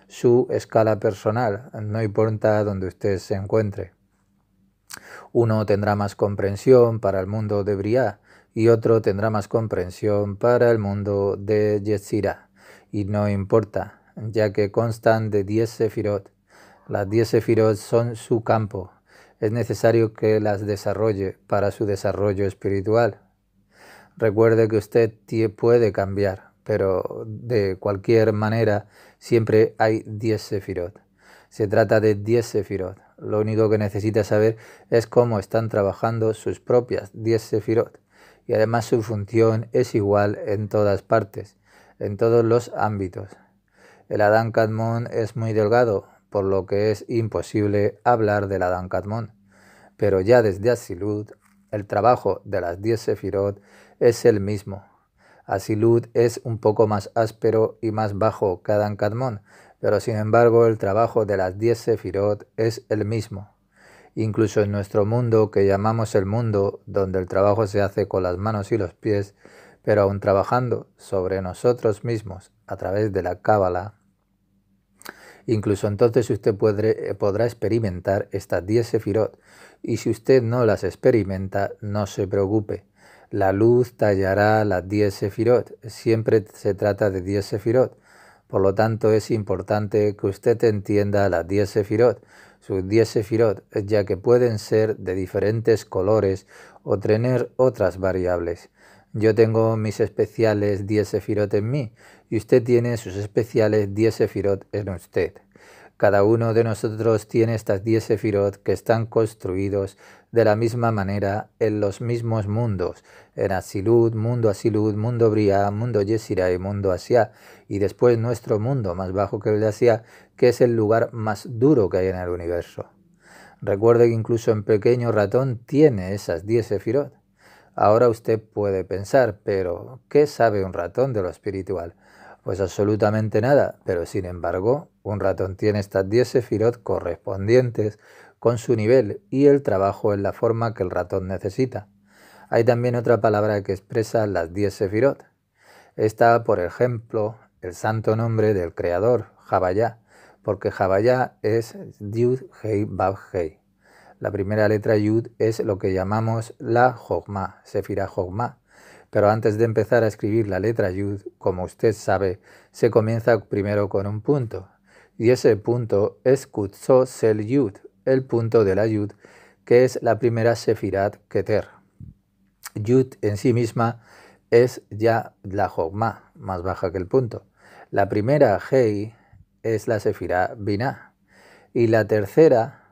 su escala personal, no importa donde usted se encuentre. Uno tendrá más comprensión para el mundo de Briá y otro tendrá más comprensión para el mundo de Yetzirah. Y no importa, ya que constan de 10 sefirot. Las 10 sefirot son su campo. Es necesario que las desarrolle para su desarrollo espiritual. Recuerde que usted puede cambiar, pero de cualquier manera siempre hay 10 sefirot. Se trata de 10 sefirot. Lo único que necesita saber es cómo están trabajando sus propias 10 sefirot. Y además su función es igual en todas partes, en todos los ámbitos. El Adán Kadmon es muy delgado, por lo que es imposible hablar del Adán Kadmon. Pero ya desde Asilut, el trabajo de las 10 sefirot es el mismo. Asilut es un poco más áspero y más bajo que Adán Kadmon, pero sin embargo el trabajo de las 10 sefirot es el mismo. Incluso en nuestro mundo, que llamamos el mundo, donde el trabajo se hace con las manos y los pies, pero aún trabajando sobre nosotros mismos a través de la Cábala, incluso entonces usted podrá experimentar estas 10 sefirot, y si usted no las experimenta, no se preocupe. La luz tallará las 10 sefirot, siempre se trata de 10 sefirot. Por lo tanto, es importante que usted entienda las 10 sefirot, sus 10 sefirot, ya que pueden ser de diferentes colores o tener otras variables. Yo tengo mis especiales 10 sefirot en mí y usted tiene sus especiales 10 sefirot en usted. Cada uno de nosotros tiene estas 10 sefirot que están construidos de la misma manera en los mismos mundos, en Asilut, mundo Briá, mundo Yesirah y mundo Asiá, y después nuestro mundo más bajo que el de Asiá, que es el lugar más duro que hay en el universo. Recuerde que incluso en pequeño ratón tiene esas 10 sefirot. Ahora usted puede pensar, pero ¿qué sabe un ratón de lo espiritual? Pues absolutamente nada, pero sin embargo, un ratón tiene estas 10 sefirot correspondientes con su nivel y el trabajo en la forma que el ratón necesita. Hay también otra palabra que expresa las 10 sefirot. Está, por ejemplo, el santo nombre del creador, Jabayá, porque Jabayá es Yud Hei Vav Hei. La primera letra Yud es lo que llamamos la Jogma, Sefirá Jogma. Pero antes de empezar a escribir la letra Yud, como usted sabe, se comienza primero con un punto. Y ese punto es Kutso Sel Yud, el punto de la Yud, que es la primera Sefirat Keter. Yud en sí misma es ya la Jogma, más baja que el punto. La primera Hei es la sefirá Binah. Y la tercera,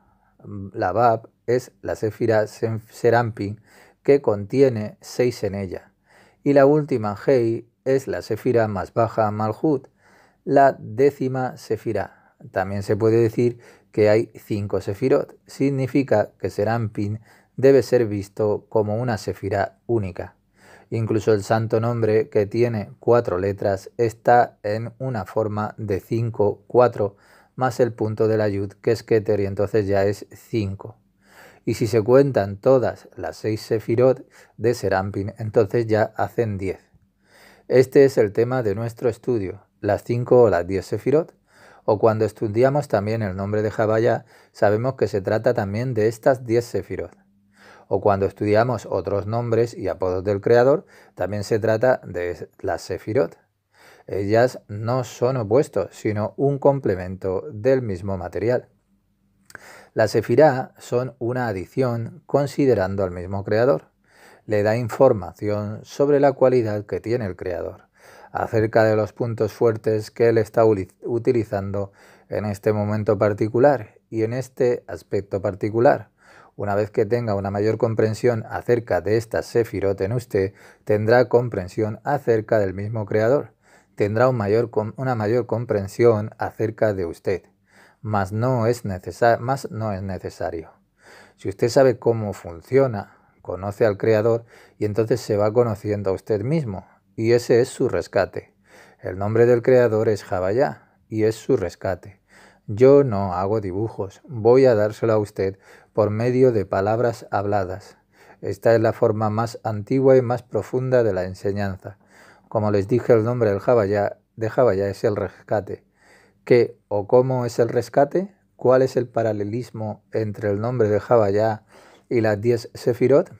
la Bab, es la sefirá Serampin, que contiene 6 en ella. Y la última, Hei, es la sefirá más baja, Malhut, la 10ª sefirá. También se puede decir que hay 5 sefirot. Significa que Serampin debe ser visto como una sefirá única. Incluso el santo nombre, que tiene 4 letras, está en una forma de 5, 4, más el punto de la yud, que es Keter, y entonces ya es 5. Y si se cuentan todas las 6 sefirot de Serampin, entonces ya hacen 10. Este es el tema de nuestro estudio, las 5 o las 10 sefirot. O cuando estudiamos también el nombre de Havaya, sabemos que se trata también de estas 10 sefirot. O cuando estudiamos otros nombres y apodos del Creador, también se trata de las sefirot. Ellas no son opuestos, sino un complemento del mismo material. Las sefirá son una adición considerando al mismo Creador. Le da información sobre la cualidad que tiene el Creador, acerca de los puntos fuertes que él está utilizando en este momento particular y en este aspecto particular. Una vez que tenga una mayor comprensión acerca de estas sefirot en usted, tendrá comprensión acerca del mismo Creador. Tendrá una mayor comprensión acerca de usted. Mas no es necesario. Si usted sabe cómo funciona, conoce al Creador y entonces se va conociendo a usted mismo. Y ese es su rescate. El nombre del Creador es Havaya y es su rescate. Yo no hago dibujos, voy a dárselo a usted por medio de palabras habladas. Esta es la forma más antigua y más profunda de la enseñanza. Como les dije, el nombre del Havaya, es el rescate. ¿Qué o cómo es el rescate? ¿Cuál es el paralelismo entre el nombre de Havaya y las 10 sefirot?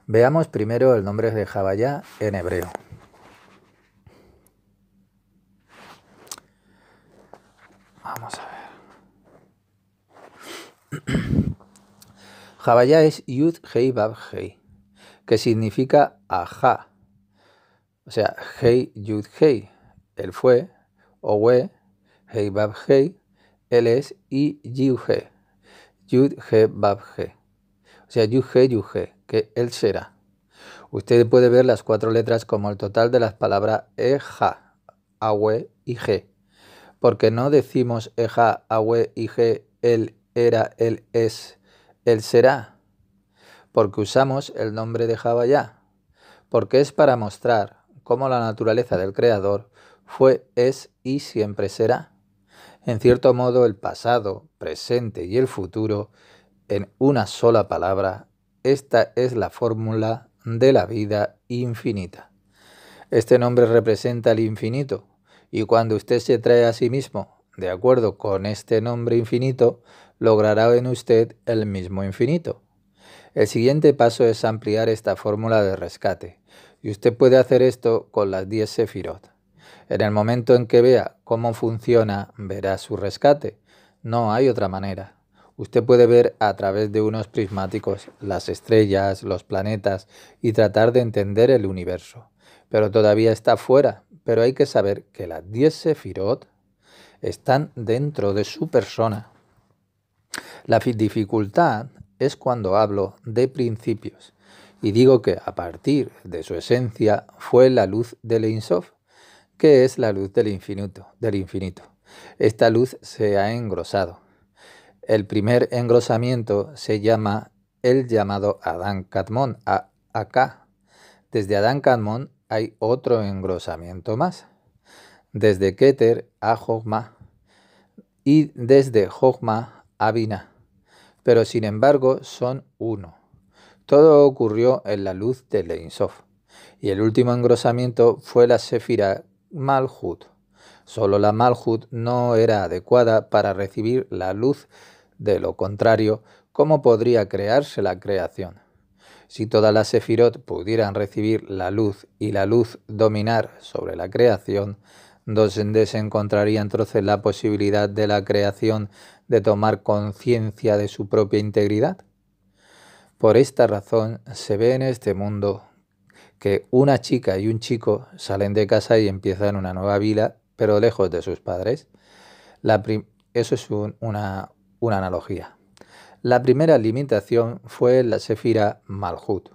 Veamos primero el nombre de Havaya en hebreo. Vamos a ver. Havaya es Yud Hei Vav Hei, que significa ajá. O sea, Hei Yud Hei, él fue, Owe, Hei Vav Hei, él es, y Yud He, Yud He Vav He. O sea, Yud He Yud He, que él será. Usted puede ver las 4 letras como el total de las palabras Eja, Awe y Ge. Porque no decimos Eja, Awe y Ge, él era, él es, él será. Porque usamos el nombre de Havaya. Porque es para mostrar cómo la naturaleza del Creador fue, es y siempre será. En cierto modo, el pasado, presente y el futuro, en una sola palabra, esta es la fórmula de la vida infinita. Este nombre representa el infinito, y cuando usted se trae a sí mismo de acuerdo con este nombre infinito, logrará en usted el mismo infinito. El siguiente paso es ampliar esta fórmula de rescate, y usted puede hacer esto con las 10 sefirot. En el momento en que vea cómo funciona, verá su rescate. No hay otra manera. Usted puede ver a través de unos prismáticos las estrellas, los planetas y tratar de entender el universo. Pero todavía está fuera. Pero hay que saber que las 10 sefirot están dentro de su persona. La dificultad es cuando hablo de principios y digo que a partir de su esencia fue la luz del Ein Sof, que es la luz del infinito. Esta luz se ha engrosado. El primer engrosamiento se llama el llamado Adán Kadmon, acá. Desde Adán Kadmon hay otro engrosamiento más. Desde Keter a Jochma y desde Jochma a Binah. Pero sin embargo son uno. Todo ocurrió en la luz del Ein Sof. Y el último engrosamiento fue la Sefirá Malhut. Solo la Malhut no era adecuada para recibir la luz. De lo contrario, ¿cómo podría crearse la creación? Si todas las sefirot pudieran recibir la luz y la luz dominar sobre la creación, ¿dónde se encontraría entonces la posibilidad de la creación de tomar conciencia de su propia integridad? Por esta razón se ve en este mundo que una chica y un chico salen de casa y empiezan una nueva vida, pero lejos de sus padres. Eso es una analogía. La primera limitación fue la Sefira Malhut.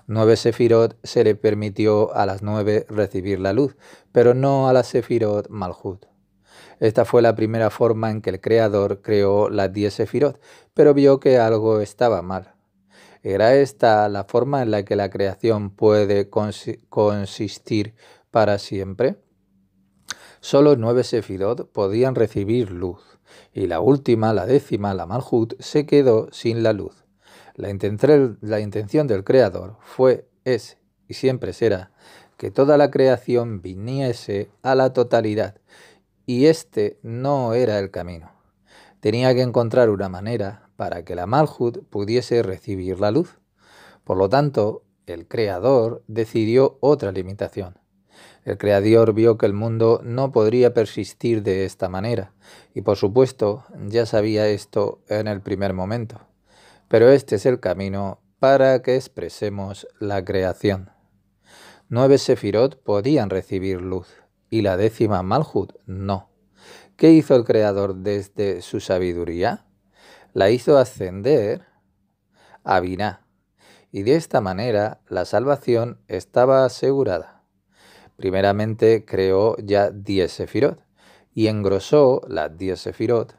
9 Sefirot se le permitió a las 9 recibir la luz, pero no a la Sefirot Malhut. Esta fue la primera forma en que el Creador creó las 10 Sefirot, pero vio que algo estaba mal. ¿Era esta la forma en la que la creación puede consistir para siempre? Solo 9 Sefirot podían recibir luz, y la última, la décima, la Malhut, se quedó sin la luz. La intención del Creador es y siempre será que toda la creación viniese a la totalidad, y este no era el camino. Tenía que encontrar una manera para que la Malhut pudiese recibir la luz. Por lo tanto, el Creador decidió otra limitación. El Creador vio que el mundo no podría persistir de esta manera, y por supuesto ya sabía esto en el primer momento. Pero este es el camino para que expresemos la creación. 9 Sefirot podían recibir luz, y la décima Malhut no. ¿Qué hizo el Creador desde su sabiduría? La hizo ascender a Binah, y de esta manera la salvación estaba asegurada. Primeramente creó ya 10 Sefirot y engrosó las 10 Sefirot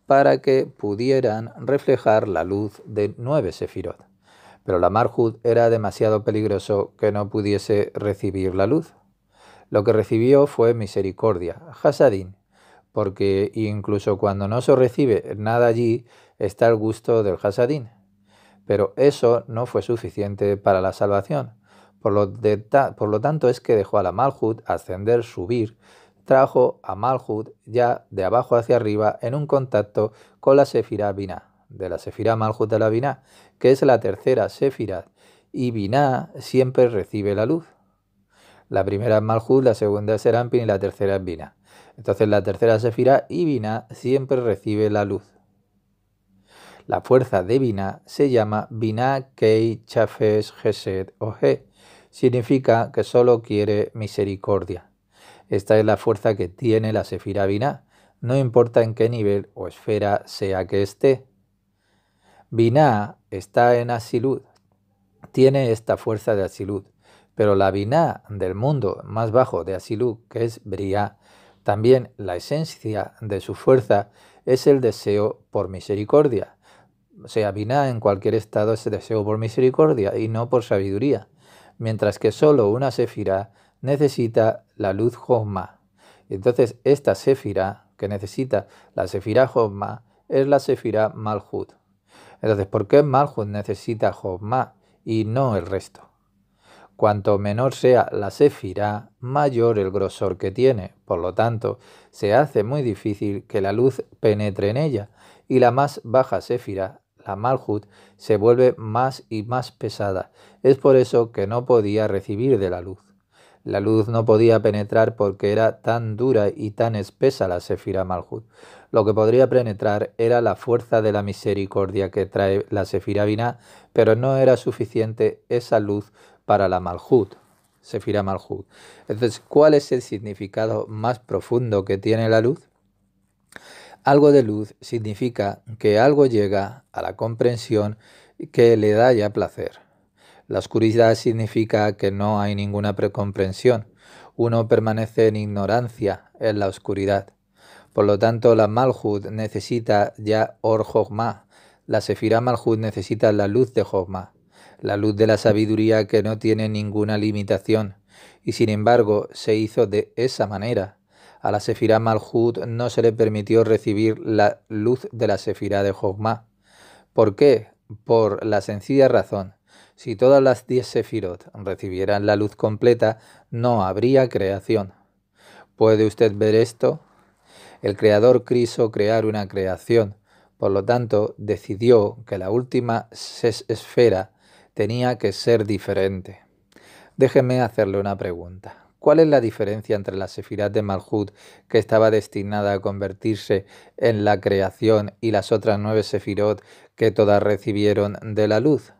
para que pudieran reflejar la luz de 9 Sefirot. Pero la Malhut era demasiado peligroso que no pudiese recibir la luz. Lo que recibió fue misericordia, Hasadín, porque incluso cuando no se recibe nada allí está el gusto del Hasadín. Pero eso no fue suficiente para la salvación. Por lo tanto es que dejó a la Malhut ascender, subir, trajo a Malhut ya de abajo hacia arriba en un contacto con la Sefirá Binah, de la Sefirá Malhut a la Binah, que es la tercera Sefirá, y Binah siempre recibe la luz. La primera es Malhut, la segunda es Serampin y la tercera es Binah. Entonces la tercera Sefirá y Binah siempre recibe la luz. La fuerza de Binah se llama Binah Kei Chafes Gesed Ohe. Significa que solo quiere misericordia. Esta es la fuerza que tiene la Sefirá Binah, no importa en qué nivel o esfera sea que esté. Binah está en Asilut, tiene esta fuerza de Asilut, pero la Binah del mundo más bajo de Asilut, que es Briah, también la esencia de su fuerza es el deseo por misericordia. O sea, Binah en cualquier estado es el deseo por misericordia y no por sabiduría, mientras que solo una Sefirá necesita la luz Jochma. Entonces, esta Sefirá que necesita la Sefirá Jochma es la Sefirá Malhut. Entonces, ¿por qué Malhut necesita Jochma y no el resto? Cuanto menor sea la Sefirá, mayor el grosor que tiene. Por lo tanto, se hace muy difícil que la luz penetre en ella, y la más baja Sefirá, la Malhut, se vuelve más y más pesada. Es por eso que no podía recibir de la luz. La luz no podía penetrar porque era tan dura y tan espesa la Sefirá Malhut. Lo que podría penetrar era la fuerza de la misericordia que trae la Sefirá Binah, pero no era suficiente esa luz para la Malhut, Sefirá Malhut. Entonces, ¿cuál es el significado más profundo que tiene la luz? Algo de luz significa que algo llega a la comprensión que le da ya placer. La oscuridad significa que no hay ninguna precomprensión. Uno permanece en ignorancia en la oscuridad. Por lo tanto, la Malhut necesita ya Or Jochma. La Sefirá Malhut necesita la luz de Jochma, la luz de la sabiduría que no tiene ninguna limitación. Y sin embargo, se hizo de esa manera. A la Sefirá Malhut no se le permitió recibir la luz de la Sefirá de Jochma. ¿Por qué? Por la sencilla razón. Si todas las 10 Sefirot recibieran la luz completa, no habría creación. ¿Puede usted ver esto? El Creador quiso crear una creación. Por lo tanto, decidió que la última esfera tenía que ser diferente. Déjeme hacerle una pregunta. ¿Cuál es la diferencia entre la Sefirá de Malhut, que estaba destinada a convertirse en la creación, y las otras 9 Sefirot que todas recibieron de la luz?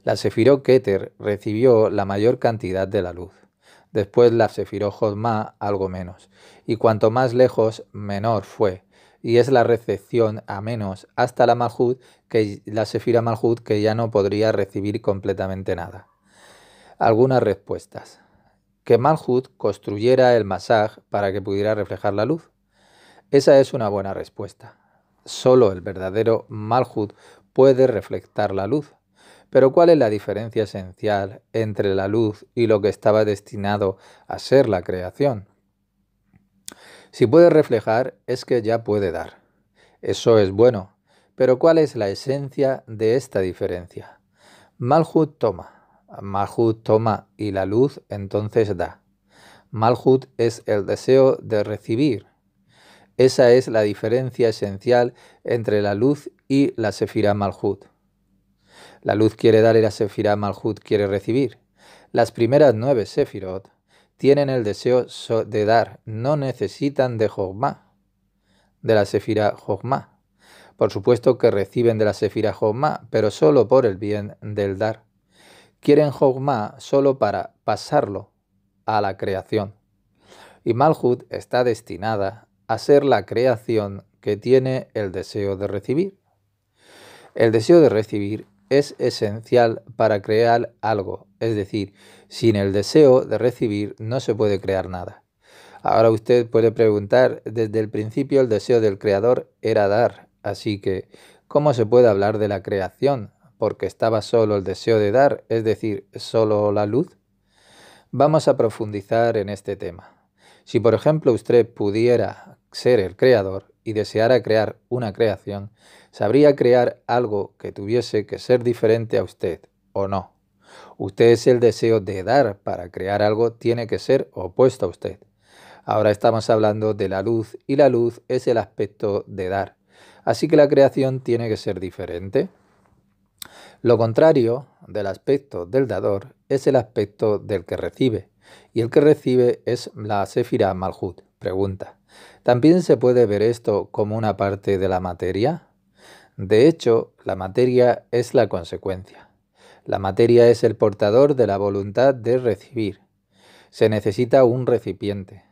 La Sefirot Keter recibió la mayor cantidad de la luz. Después la Sefirot Jotma algo menos. Y cuanto más lejos, menor fue. Y es la recepción a menos hasta la Malhut, que la Sefira Malhut, que ya no podría recibir completamente nada. Algunas respuestas. Que Malhut construyera el Masaj para que pudiera reflejar la luz. Esa es una buena respuesta. Solo el verdadero Malhut puede reflectar la luz. Pero ¿cuál es la diferencia esencial entre la luz y lo que estaba destinado a ser la creación? Si puede reflejar, es que ya puede dar. Eso es bueno. Pero ¿cuál es la esencia de esta diferencia? Malhut toma y la luz entonces da. Malhut es el deseo de recibir. Esa es la diferencia esencial entre la luz y la Sefirá Malhut. La luz quiere dar y la Sefirá Malhut quiere recibir. Las primeras 9 Sefirot tienen el deseo de dar, no necesitan de Jogma, de la Sefirá Jogma. Por supuesto que reciben de la Sefirá Jogma, pero solo por el bien del dar. Quieren Jogma solo para pasarlo a la creación. Y Malhut está destinada a ser la creación que tiene el deseo de recibir. El deseo de recibir es esencial para crear algo, es decir, sin el deseo de recibir no se puede crear nada. Ahora usted puede preguntar, desde el principio el deseo del creador era dar, así que ¿cómo se puede hablar de la creación? Porque estaba solo el deseo de dar, es decir, solo la luz. Vamos a profundizar en este tema. Si por ejemplo usted pudiera ser el creador y deseara crear una creación, sabría crear algo que tuviese que ser diferente a usted, ¿o no? Usted es el deseo de dar, para crear algo tiene que ser opuesto a usted. Ahora estamos hablando de la luz y la luz es el aspecto de dar. Así que la creación tiene que ser diferente. Lo contrario del aspecto del dador es el aspecto del que recibe, y el que recibe es la Sefirá Malhut. Pregunta, ¿también se puede ver esto como una parte de la materia? De hecho, la materia es la consecuencia. La materia es el portador de la voluntad de recibir. Se necesita un recipiente.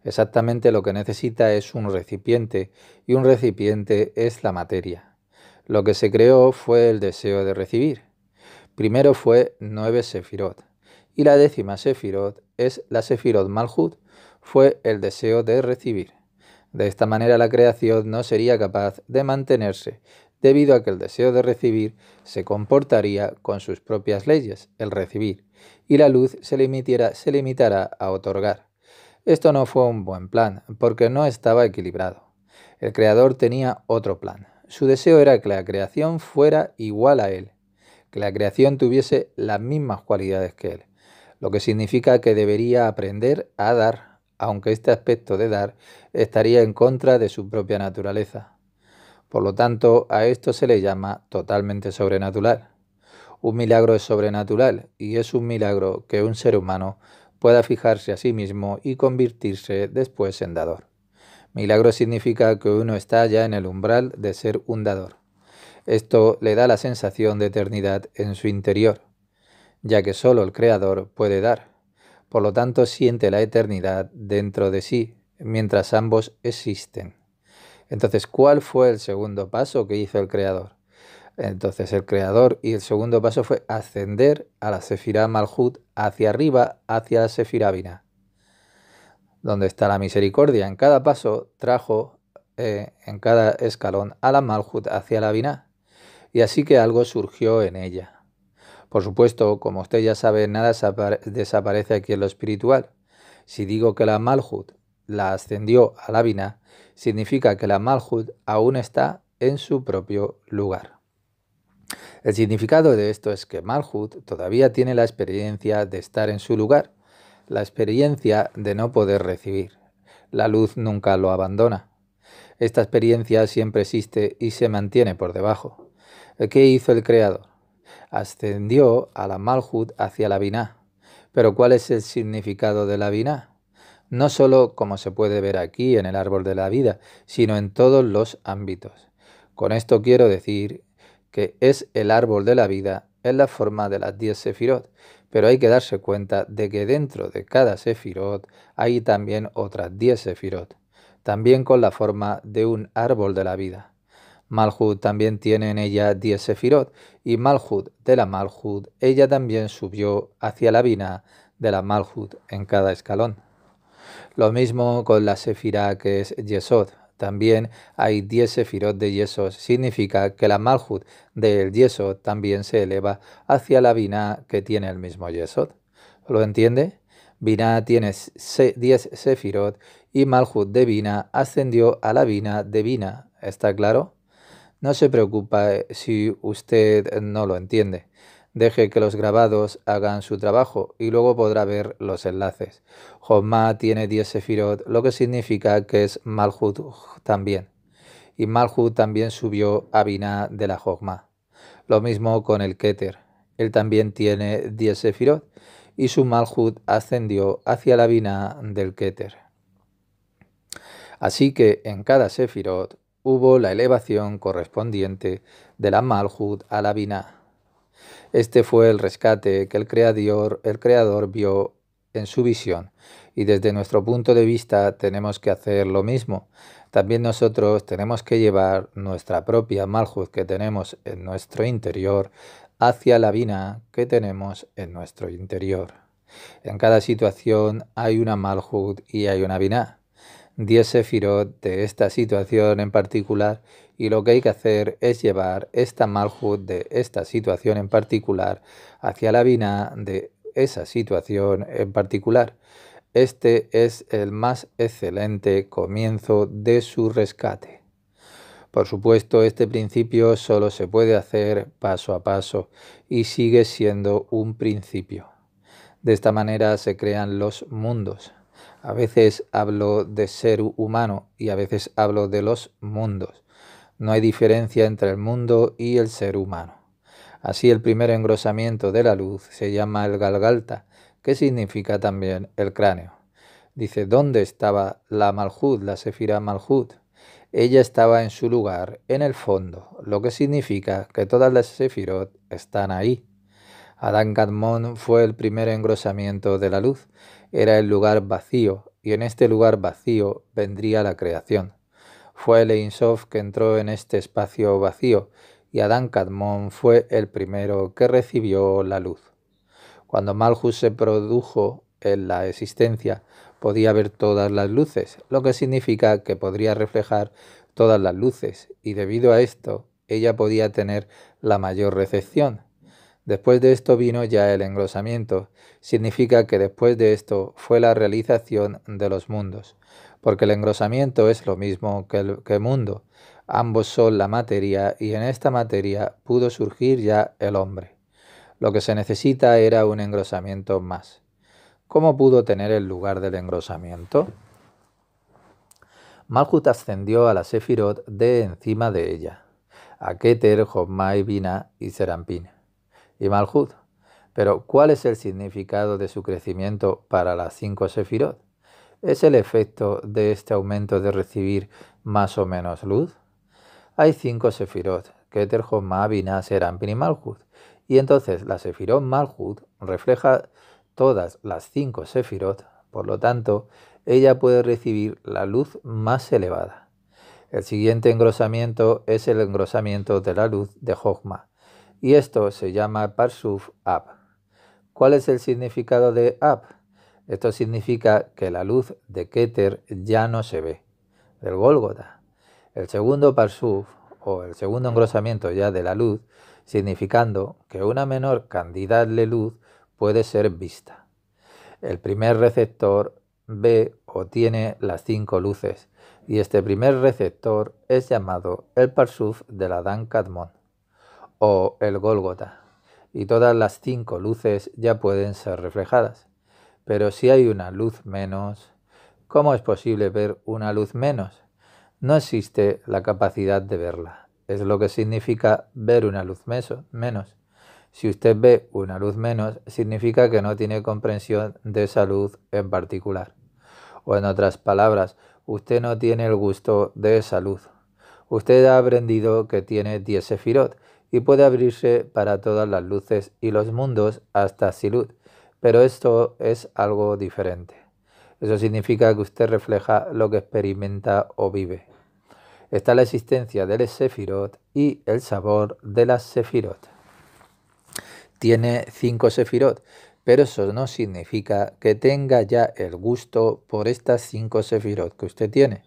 Exactamente lo que necesita es un recipiente, y un recipiente es la materia. Lo que se creó fue el deseo de recibir. Primero fue 9 Sefirot, y la 10ª Sefirot es la Sefirot Malhut, fue el deseo de recibir. De esta manera la creación no sería capaz de mantenerse, debido a que el deseo de recibir se comportaría con sus propias leyes, el recibir, y la luz se limitará a otorgar. Esto no fue un buen plan, porque no estaba equilibrado. El creador tenía otro plan. Su deseo era que la creación fuera igual a él, que la creación tuviese las mismas cualidades que él, lo que significa que debería aprender a dar, aunque este aspecto de dar estaría en contra de su propia naturaleza. Por lo tanto, a esto se le llama totalmente sobrenatural. Un milagro es sobrenatural y es un milagro que un ser humano pueda fijarse a sí mismo y convertirse después en dador. Milagro significa que uno está ya en el umbral de ser un dador. Esto le da la sensación de eternidad en su interior, ya que solo el Creador puede dar. Por lo tanto, siente la eternidad dentro de sí, mientras ambos existen. Entonces, ¿cuál fue el segundo paso que hizo el Creador? Entonces, el Creador y el segundo paso fue ascender a la Sefirá Malhut hacia arriba, hacia la Sefirá Binah, donde está la misericordia. En cada paso trajo, en cada escalón, a la Malhut hacia la Binah, y así que algo surgió en ella. Por supuesto, como usted ya sabe, nada desaparece aquí en lo espiritual. Si digo que la Malhut la ascendió a la Binah, significa que la Malhut aún está en su propio lugar. El significado de esto es que Malhut todavía tiene la experiencia de estar en su lugar, la experiencia de no poder recibir. La luz nunca lo abandona. Esta experiencia siempre existe y se mantiene por debajo. ¿Qué hizo el Creador? Ascendió a la Malhut hacia la Binah. Pero ¿cuál es el significado de la Binah? No solo como se puede ver aquí en el árbol de la vida, sino en todos los ámbitos. Con esto quiero decir que es el árbol de la vida en la forma de las 10 Sefirot, pero hay que darse cuenta de que dentro de cada sefirot hay también otras 10 sefirot, también con la forma de un árbol de la vida. Malhut también tiene en ella 10 sefirot, y Malhut de la Malhut, ella también subió hacia la Binah de la Malhut en cada escalón. Lo mismo con la sefirá que es Yesod. También hay 10 sefirot de Yesod. Significa que la Malhut del Yesod también se eleva hacia la Binah que tiene el mismo Yesod. ¿Lo entiende? Binah tiene 10 sefirot y Malhut de Binah ascendió a la Binah de Binah. ¿Está claro? No se preocupa si usted no lo entiende. Deje que los grabados hagan su trabajo y luego podrá ver los enlaces. Jomá tiene 10 sefirot, lo que significa que es Malhut también. Y Malhut también subió a Binah de la Jogma. Lo mismo con el Keter. Él también tiene 10 sefirot y su Malhut ascendió hacia la Binah del Keter. Así que en cada sefirot hubo la elevación correspondiente de la Malhut a la Binah. Este fue el rescate que el creador vio en su visión, y desde nuestro punto de vista tenemos que hacer lo mismo. También nosotros tenemos que llevar nuestra propia Malhut que tenemos en nuestro interior hacia la Binah que tenemos en nuestro interior. En cada situación hay una Malhut y hay una Binah. 10 sefirot de esta situación en particular, y lo que hay que hacer es llevar esta Malhut de esta situación en particular hacia la Binah de esa situación en particular. Este es el más excelente comienzo de su rescate. Por supuesto, este principio solo se puede hacer paso a paso y sigue siendo un principio. De esta manera se crean los mundos. A veces hablo de ser humano y a veces hablo de los mundos. No hay diferencia entre el mundo y el ser humano. Así el primer engrosamiento de la luz se llama el Galgalta, que significa también el cráneo. Dice, ¿dónde estaba la Malhut, la Sefirá Malhut? Ella estaba en su lugar, en el fondo, lo que significa que todas las Sefirot están ahí. Adán Kadmon fue el primer engrosamiento de la luz. Era el lugar vacío, y en este lugar vacío vendría la creación. Fue el Ein Sof que entró en este espacio vacío, y Adán Kadmon fue el primero que recibió la luz. Cuando Malhut se produjo en la existencia, podía ver todas las luces, lo que significa que podría reflejar todas las luces, y debido a esto, ella podía tener la mayor recepción. Después de esto vino ya el engrosamiento. Significa que después de esto fue la realización de los mundos, porque el engrosamiento es lo mismo que el mundo. Ambos son la materia y en esta materia pudo surgir ya el hombre. Lo que se necesita era un engrosamiento más. ¿Cómo pudo tener el lugar del engrosamiento? Malhut ascendió a la Sefirot de encima de ella, a Keter, Jomá y Binah y Serampín y Malhut. Pero, ¿cuál es el significado de su crecimiento para las 5 sefirot? ¿Es el efecto de este aumento de recibir más o menos luz? Hay 5 sefirot, Keter, Jomá, Binah, Serampín y Malhut. Y entonces la sefirot Malhut refleja todas las 5 sefirot, por lo tanto, ella puede recibir la luz más elevada. El siguiente engrosamiento es el engrosamiento de la luz de Jogma, y esto se llama Parsuf Ab. ¿Cuál es el significado de Ab? Esto significa que la luz de Keter ya no se ve, del Gólgota. El segundo Parsuf, o el segundo engrosamiento ya de la luz, significando que una menor cantidad de luz puede ser vista. El primer receptor ve o tiene las 5 luces, y este primer receptor es llamado el Parsuf del Adán Kadmon, o el Gólgota, y todas las 5 luces ya pueden ser reflejadas. Pero si hay una luz menos, ¿cómo es posible ver una luz menos? No existe la capacidad de verla. Es lo que significa ver una luz menos. Si usted ve una luz menos, significa que no tiene comprensión de esa luz en particular. O en otras palabras, usted no tiene el gusto de esa luz. Usted ha aprendido que tiene 10 sefirot y puede abrirse para todas las luces y los mundos hasta Silut, Pero esto es algo diferente. Eso significa que usted refleja lo que experimenta o vive. Está la existencia del Sefirot y el sabor de las Sefirot. Tiene 5 Sefirot, pero eso no significa que tenga ya el gusto por estas 5 Sefirot que usted tiene.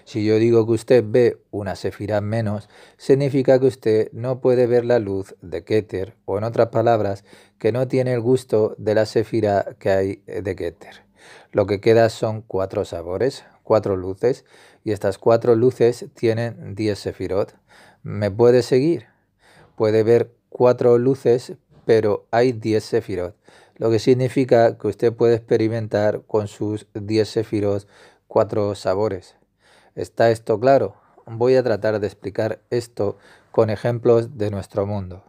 Si yo digo que usted ve una sefirá menos, significa que usted no puede ver la luz de Keter, o en otras palabras, que no tiene el gusto de la sefirá que hay de Keter. Lo que queda son 4 sabores, 4 luces, y estas 4 luces tienen 10 sefirot. ¿Me puede seguir? Puede ver 4 luces, pero hay 10 sefirot, lo que significa que usted puede experimentar con sus 10 sefirot 4 sabores. ¿Está esto claro? Voy a tratar de explicar esto con ejemplos de nuestro mundo.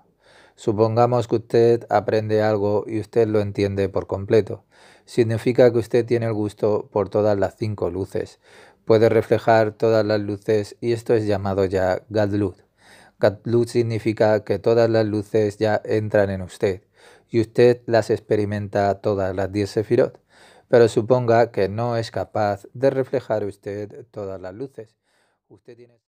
Supongamos que usted aprende algo y usted lo entiende por completo. Significa que usted tiene el gusto por todas las 5 luces. Puede reflejar todas las luces y esto es llamado ya Gadlut. Gadlut significa que todas las luces ya entran en usted y usted las experimenta todas las 10 sefirot. Pero suponga que no es capaz de reflejar usted todas las luces. Usted tiene